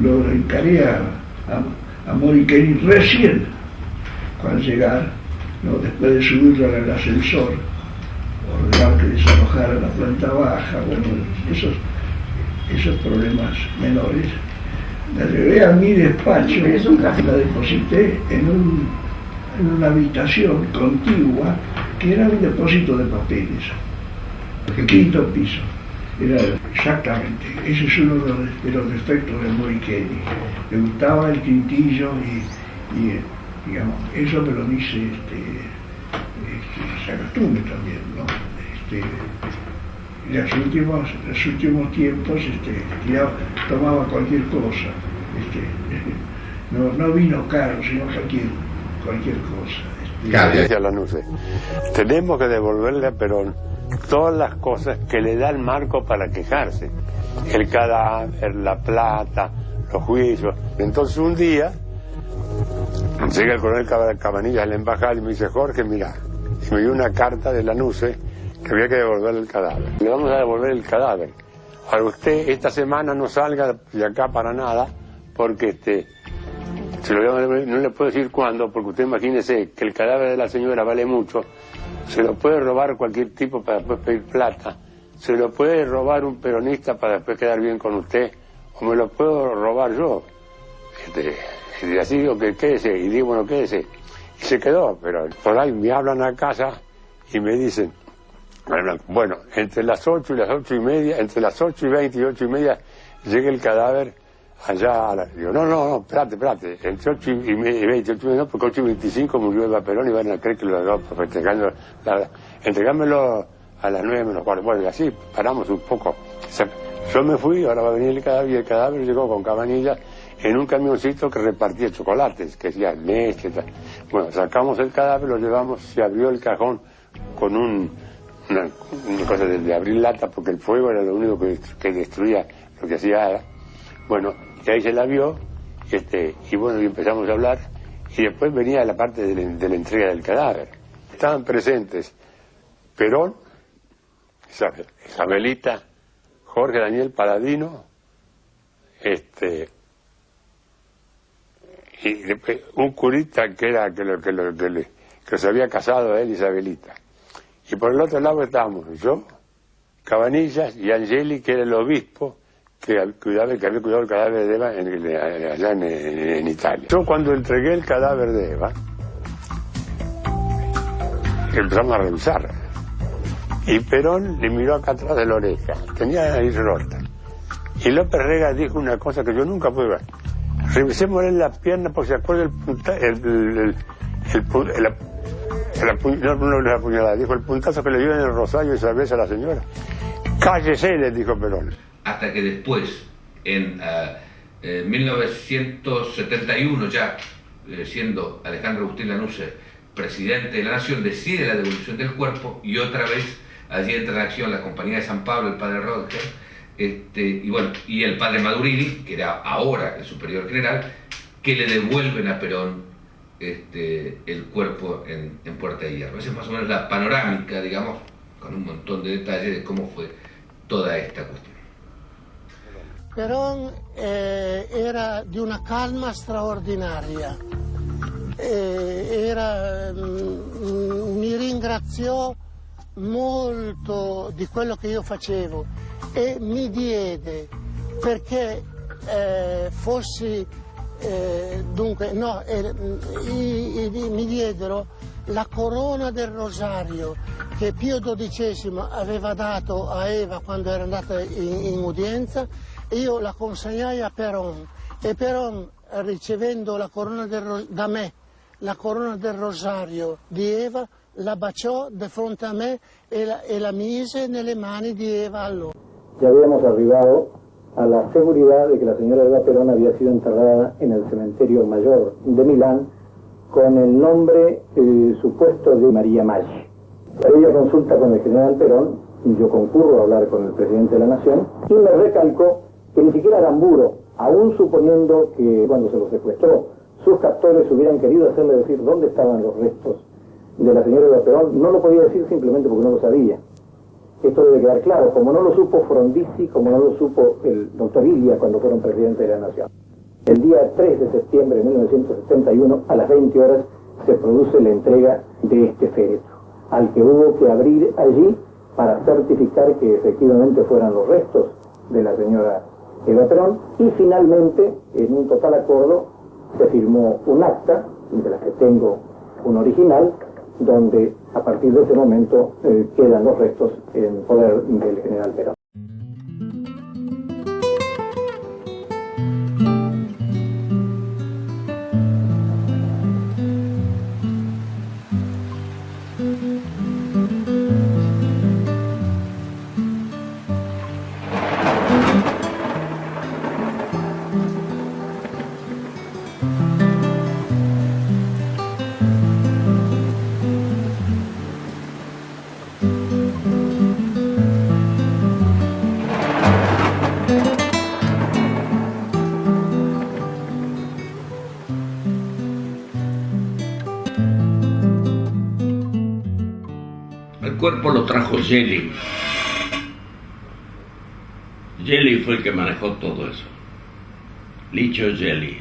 lo encaré a Mori Kenny recién, al llegar, ¿no?, después de subirlo en el ascensor, ordenar que desalojara la planta baja, bueno, esos problemas menores. La llevé a mi despacho, la deposité en una habitación contigua que era un depósito de papeles. El quinto piso. Era exactamente, ese es uno de los defectos de Morikeli. Le gustaba el quintillo y digamos, eso me lo dice Sacastumbre también, ¿no? En los últimos tiempos ya tomaba cualquier cosa, no vino caro, sino cualquier cosa. Decía Lanuse, tenemos que devolverle a Perón todas las cosas que le da el marco para quejarse, el cadáver, la plata, los juicios. Entonces un día llega el coronel Cabanillas a la embajada y me dice: Jorge, mira, y me dio una carta de Lanuse que había que devolverle el cadáver. Le vamos a devolver el cadáver. Ahora usted esta semana no salga de acá para nada, porque se lo voy a devolver, no le puedo decir cuándo, porque usted imagínese que el cadáver de la señora vale mucho. Se lo puede robar cualquier tipo para después pedir plata, se lo puede robar un peronista para después quedar bien con usted, o me lo puedo robar yo. Y así digo que quédese, y digo, bueno, quédese. Y se quedó, pero por ahí me hablan a casa y me dicen, bueno, entre las 8 y las 8 y media, entre las 8 y 20 y 8 y media, llega el cadáver allá. Digo, no, espérate, entre 8 y 20, 8 y media, porque 8 y 25 murió Eva Perón y van a creer que lo dejó festejando. Entregámelo a las 9 menos cuarto. Bueno, y así paramos un poco. Yo me fui, ahora va a venir el cadáver, y el cadáver llegó con Cabanillas en un camioncito que repartía chocolates, que decía leche y tal. Bueno, sacamos el cadáver, lo llevamos, se abrió el cajón con una cosa de abrir lata, porque el fuego era lo único que destruía lo que hacía era. Bueno, y ahí se la vio, y bueno, y empezamos a hablar, y después venía la parte de la entrega del cadáver. Estaban presentes Perón, Isabelita, Jorge Daniel Paladino, y después un curita que se había casado a él, Isabelita. Y por el otro lado estábamos yo, Cabanillas y Angeli, que era el obispo que había cuidado el cadáver de Eva allá en Italia. Yo cuando entregué el cadáver de Eva, empezamos a revisar. Y Perón le miró acá atrás de la oreja, tenía la nariz rota. Y López Rega dijo una cosa que yo nunca pude ver. Revisémosle las piernas porque se acuerda no la puñalada, dijo el puntazo que le dio en el rosario esa vez a la señora. Cállese, le dijo Perón. Hasta que después, en 1971, ya siendo Alejandro Agustín Lanuse presidente de la Nación, decide la devolución del cuerpo, y otra vez allí entra en acción la Compañía de San Pablo, el padre Rodger, y el padre Madurini, que era ahora el superior general, que le devuelven a Perón el cuerpo en Puerta de Hierro. Esa es más o menos la panorámica, digamos, con un montón de detalles de cómo fue toda esta cuestión. Perón era di una calma straordinaria, mi ringraziò molto di quello che io facevo e mi diede, perché fossi mi diedero la corona del rosario che Pio XII aveva dato a Eva quando era andata in udienza. Io la consegnai a Perón, e Perón, ricevendo la corona da me, la corona del rosario di Eva, la baciò di fronte a me e la mise nelle mani di Eva allora. Ya habíamos arribado a la seguridad de que la señora Eva Perón había sido enterrada en el cementerio mayor de Milán con el nombre supuesto de María Maggi. Ella consulta con el general Perón, yo concurro a hablar con el presidente de la Nación, y me recalcó que ni siquiera Aramburo, aún suponiendo que cuando se lo secuestró, sus captores hubieran querido hacerle decir dónde estaban los restos de la señora Eva Perón, no lo podía decir simplemente porque no lo sabía. Esto debe quedar claro, como no lo supo Frondizi, como no lo supo el doctor Ilia cuando fueron presidente de la Nación. El día 3 de septiembre de 1971, a las 20 horas, se produce la entrega de este féretro, al que hubo que abrir allí para certificar que efectivamente fueran los restos de la señora Eva Perón, y finalmente, en un total acuerdo, se firmó un acta, de la que tengo un original, donde A partir de ese momento quedan los restos en poder del general Perón. El cuerpo lo trajo Gelli. Gelli fue el que manejó todo eso. Licio Gelli.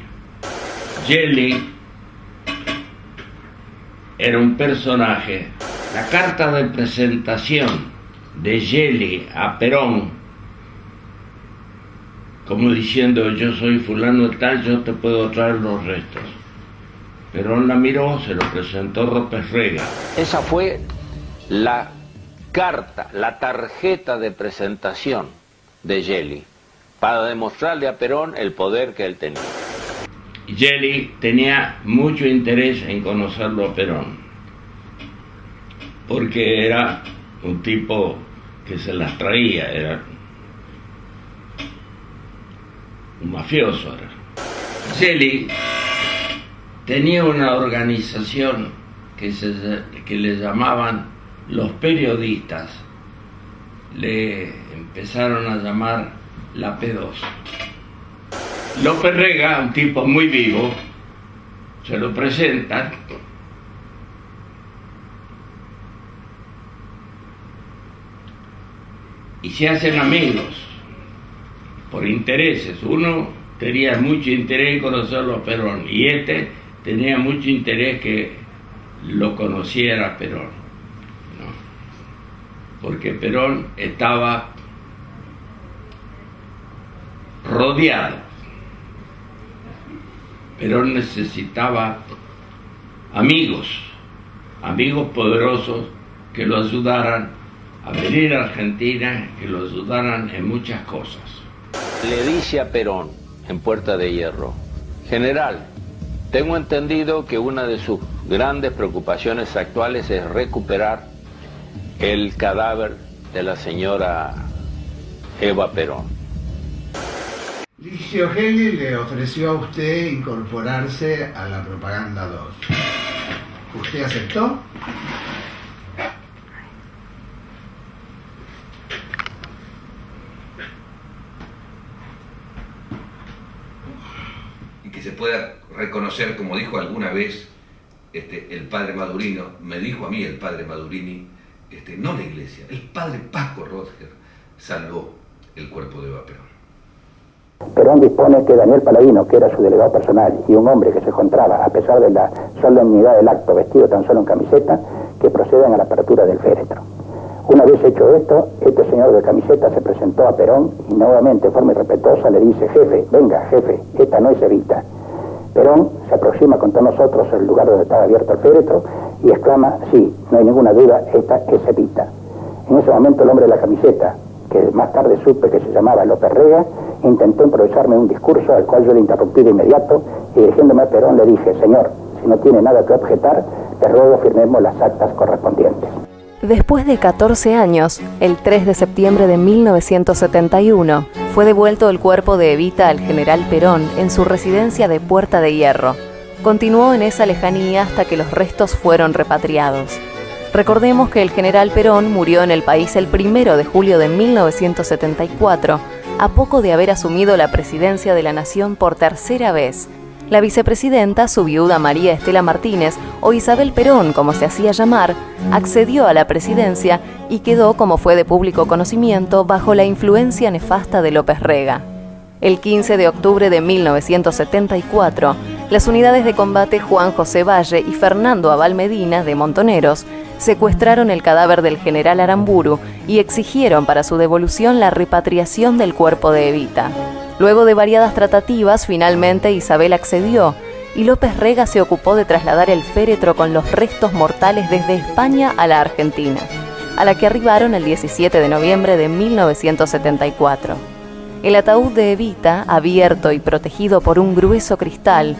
Gelli era un personaje. La carta de presentación de Gelli a Perón, como diciendo: yo soy fulano de tal, yo te puedo traer los restos. Perón la miró, se lo presentó López Rega. Esa fue la carta, la tarjeta de presentación de Gelli para demostrarle a Perón el poder que él tenía. Gelli tenía mucho interés en conocerlo a Perón, porque era un tipo que se las traía, era un mafioso. Gelli tenía una organización que le llamaban los periodistas, le empezaron a llamar la P2. López Rega, un tipo muy vivo, se lo presentan y se hacen amigos por intereses. Uno tenía mucho interés en conocerlo a Perón y este tenía mucho interés que lo conociera Perón, porque Perón estaba rodeado. Perón necesitaba amigos poderosos que lo ayudaran a venir a Argentina, que lo ayudaran en muchas cosas. Le dice a Perón en Puerta de Hierro: general, tengo entendido que una de sus grandes preocupaciones actuales es recuperar el cadáver de la señora Eva Perón. Licio Gelli le ofreció a usted incorporarse a la Propaganda 2. ¿Usted aceptó? Y que se pueda reconocer, como dijo alguna vez el padre Madurino, me dijo a mí el padre Madurini, no la iglesia, el padre Paco Rodger salvó el cuerpo de Eva Perón. Perón dispone que Daniel Paladino, que era su delegado personal, y un hombre que se encontraba, a pesar de la solemnidad del acto, vestido tan solo en camiseta, que procedan a la apertura del féretro. Una vez hecho esto, este señor de camiseta se presentó a Perón y nuevamente, de forma irrespetuosa, le dice: jefe, venga, jefe, esta no es Evita. Perón se aproxima con todos nosotros al lugar donde estaba abierto el féretro y exclama: sí, no hay ninguna duda, esta es Evita. En ese momento el hombre de la camiseta, que más tarde supe que se llamaba López Rega, intentó improvisarme un discurso al cual yo le interrumpí de inmediato y, dirigiéndome a Perón, le dije: señor, si no tiene nada que objetar, le ruego firmemos las actas correspondientes. Después de 14 años, el 3 de septiembre de 1971, fue devuelto el cuerpo de Evita al general Perón en su residencia de Puerta de Hierro. Continuó en esa lejanía hasta que los restos fueron repatriados. Recordemos que el general Perón murió en el país el 1 de julio de 1974, a poco de haber asumido la presidencia de la nación por tercera vez. La vicepresidenta, su viuda María Estela Martínez, o Isabel Perón, como se hacía llamar, accedió a la presidencia y quedó, como fue de público conocimiento, bajo la influencia nefasta de López Rega. El 15 de octubre de 1974, las unidades de combate Juan José Valle y Fernando Abal Medina, de Montoneros, secuestraron el cadáver del general Aramburu y exigieron para su devolución la repatriación del cuerpo de Evita. Luego de variadas tratativas, finalmente Isabel accedió y López Rega se ocupó de trasladar el féretro con los restos mortales desde España a la Argentina, a la que arribaron el 17 de noviembre de 1974. El ataúd de Evita, abierto y protegido por un grueso cristal,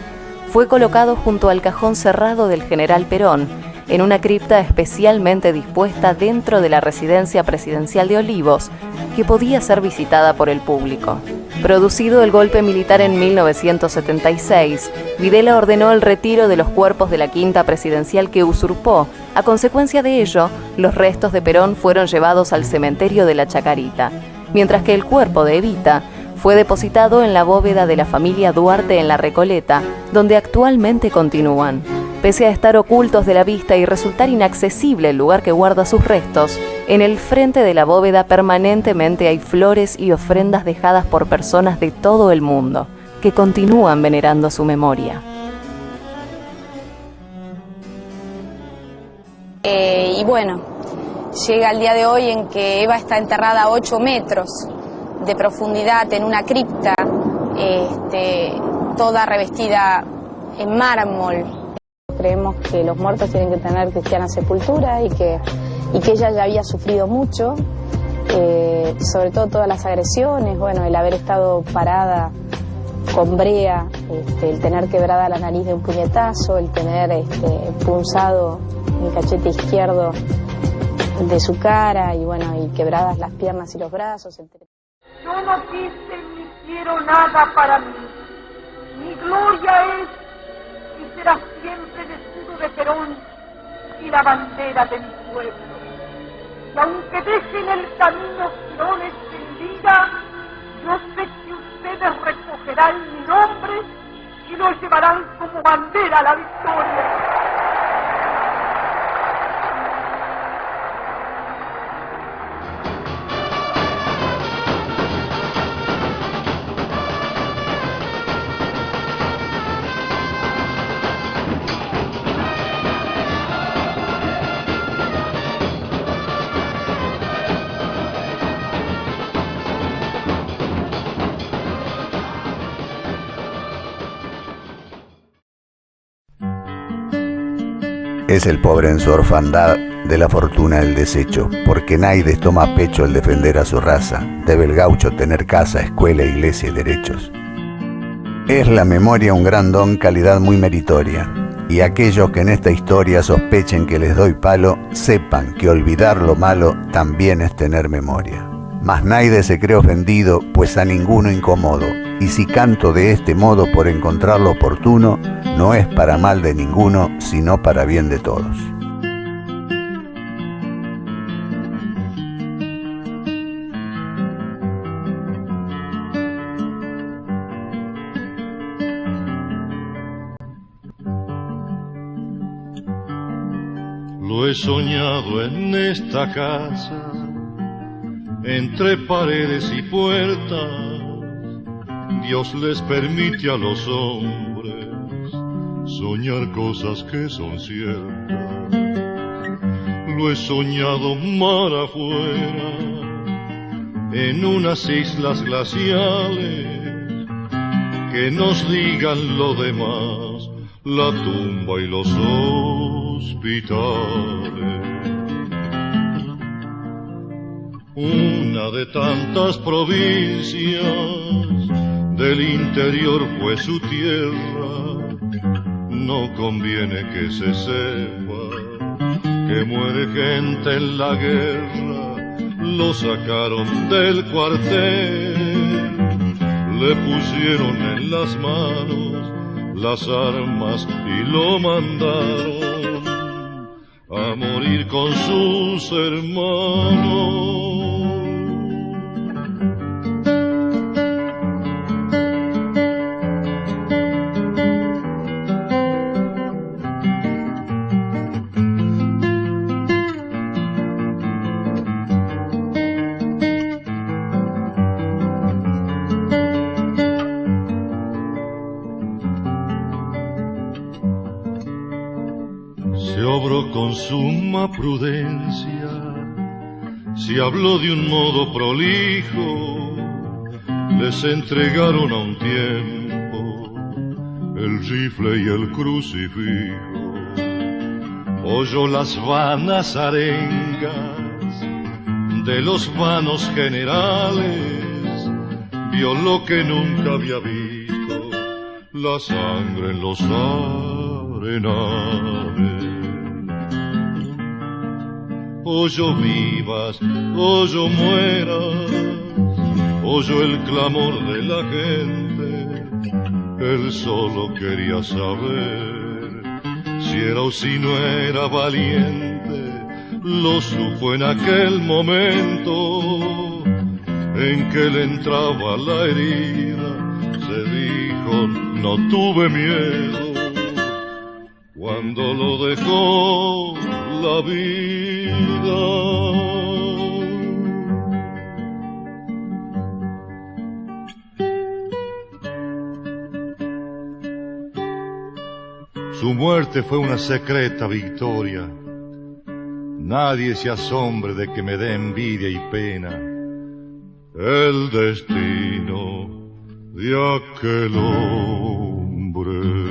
fue colocado junto al cajón cerrado del general Perón, en una cripta especialmente dispuesta dentro de la residencia presidencial de Olivos, que podía ser visitada por el público. Producido el golpe militar en 1976, Videla ordenó el retiro de los cuerpos de la quinta presidencial que usurpó. A consecuencia de ello, los restos de Perón fueron llevados al cementerio de la Chacarita, mientras que el cuerpo de Evita fue depositado en la bóveda de la familia Duarte en La Recoleta, donde actualmente continúan. Pese a estar ocultos de la vista y resultar inaccesible el lugar que guarda sus restos, en el frente de la bóveda permanentemente hay flores y ofrendas dejadas por personas de todo el mundo, que continúan venerando su memoria. Y bueno, llega el día de hoy en que Eva está enterrada a 8 metros de profundidad en una cripta, toda revestida en mármol. Creemos que los muertos tienen que tener cristiana sepultura y que ella ya había sufrido mucho, sobre todo todas las agresiones, bueno, el haber estado parada con brea, el tener quebrada la nariz de un puñetazo, el tener punzado el cachete izquierdo de su cara y bueno, y quebradas las piernas y los brazos. Yo no quise ni quiero nada para mí. Mi gloria es y será siempre el escudo de Perón y la bandera de mi pueblo. Y aunque dejen el camino girones sin vida, yo sé que ustedes recogerán mi nombre y lo llevarán como bandera a la victoria. Es el pobre en su orfandad de la fortuna el desecho, porque Naides toma a pecho el defender a su raza, debe el gaucho tener casa, escuela, iglesia y derechos. Es la memoria un gran don, calidad muy meritoria, y aquellos que en esta historia sospechen que les doy palo, sepan que olvidar lo malo también es tener memoria. Mas Naides se cree ofendido, pues a ninguno incomodo, y si canto de este modo por encontrar lo oportuno, no es para mal de ninguno, sino para bien de todos. Lo he soñado en esta casa, entre paredes y puertas, Dios les permite a los hombres soñar cosas que son ciertas. Lo he soñado mar afuera, en unas islas glaciales, que nos digan lo demás, la tumba y los hospitales. Una de tantas provincias del interior fue su tierra. No conviene que se sepa que muere gente en la guerra. Lo sacaron del cuartel, le pusieron en las manos las armas y lo mandaron a morir con sus hermanos. Con suma prudencia, si habló de un modo prolijo, les entregaron a un tiempo el rifle y el crucifijo. Oyó las vanas arengas de los vanos generales, vio lo que nunca había visto, la sangre en los arenales. Oyó vivas, oyó mueras, oyó el clamor de la gente. Él solo quería saber si era o si no era valiente. Lo supo en aquel momento en que le entraba la herida. Se dijo, no tuve miedo, cuando lo dejó la vida. Su muerte fue una secreta victoria. Nadie se asombre de que me dé envidia y pena el destino de aquel hombre.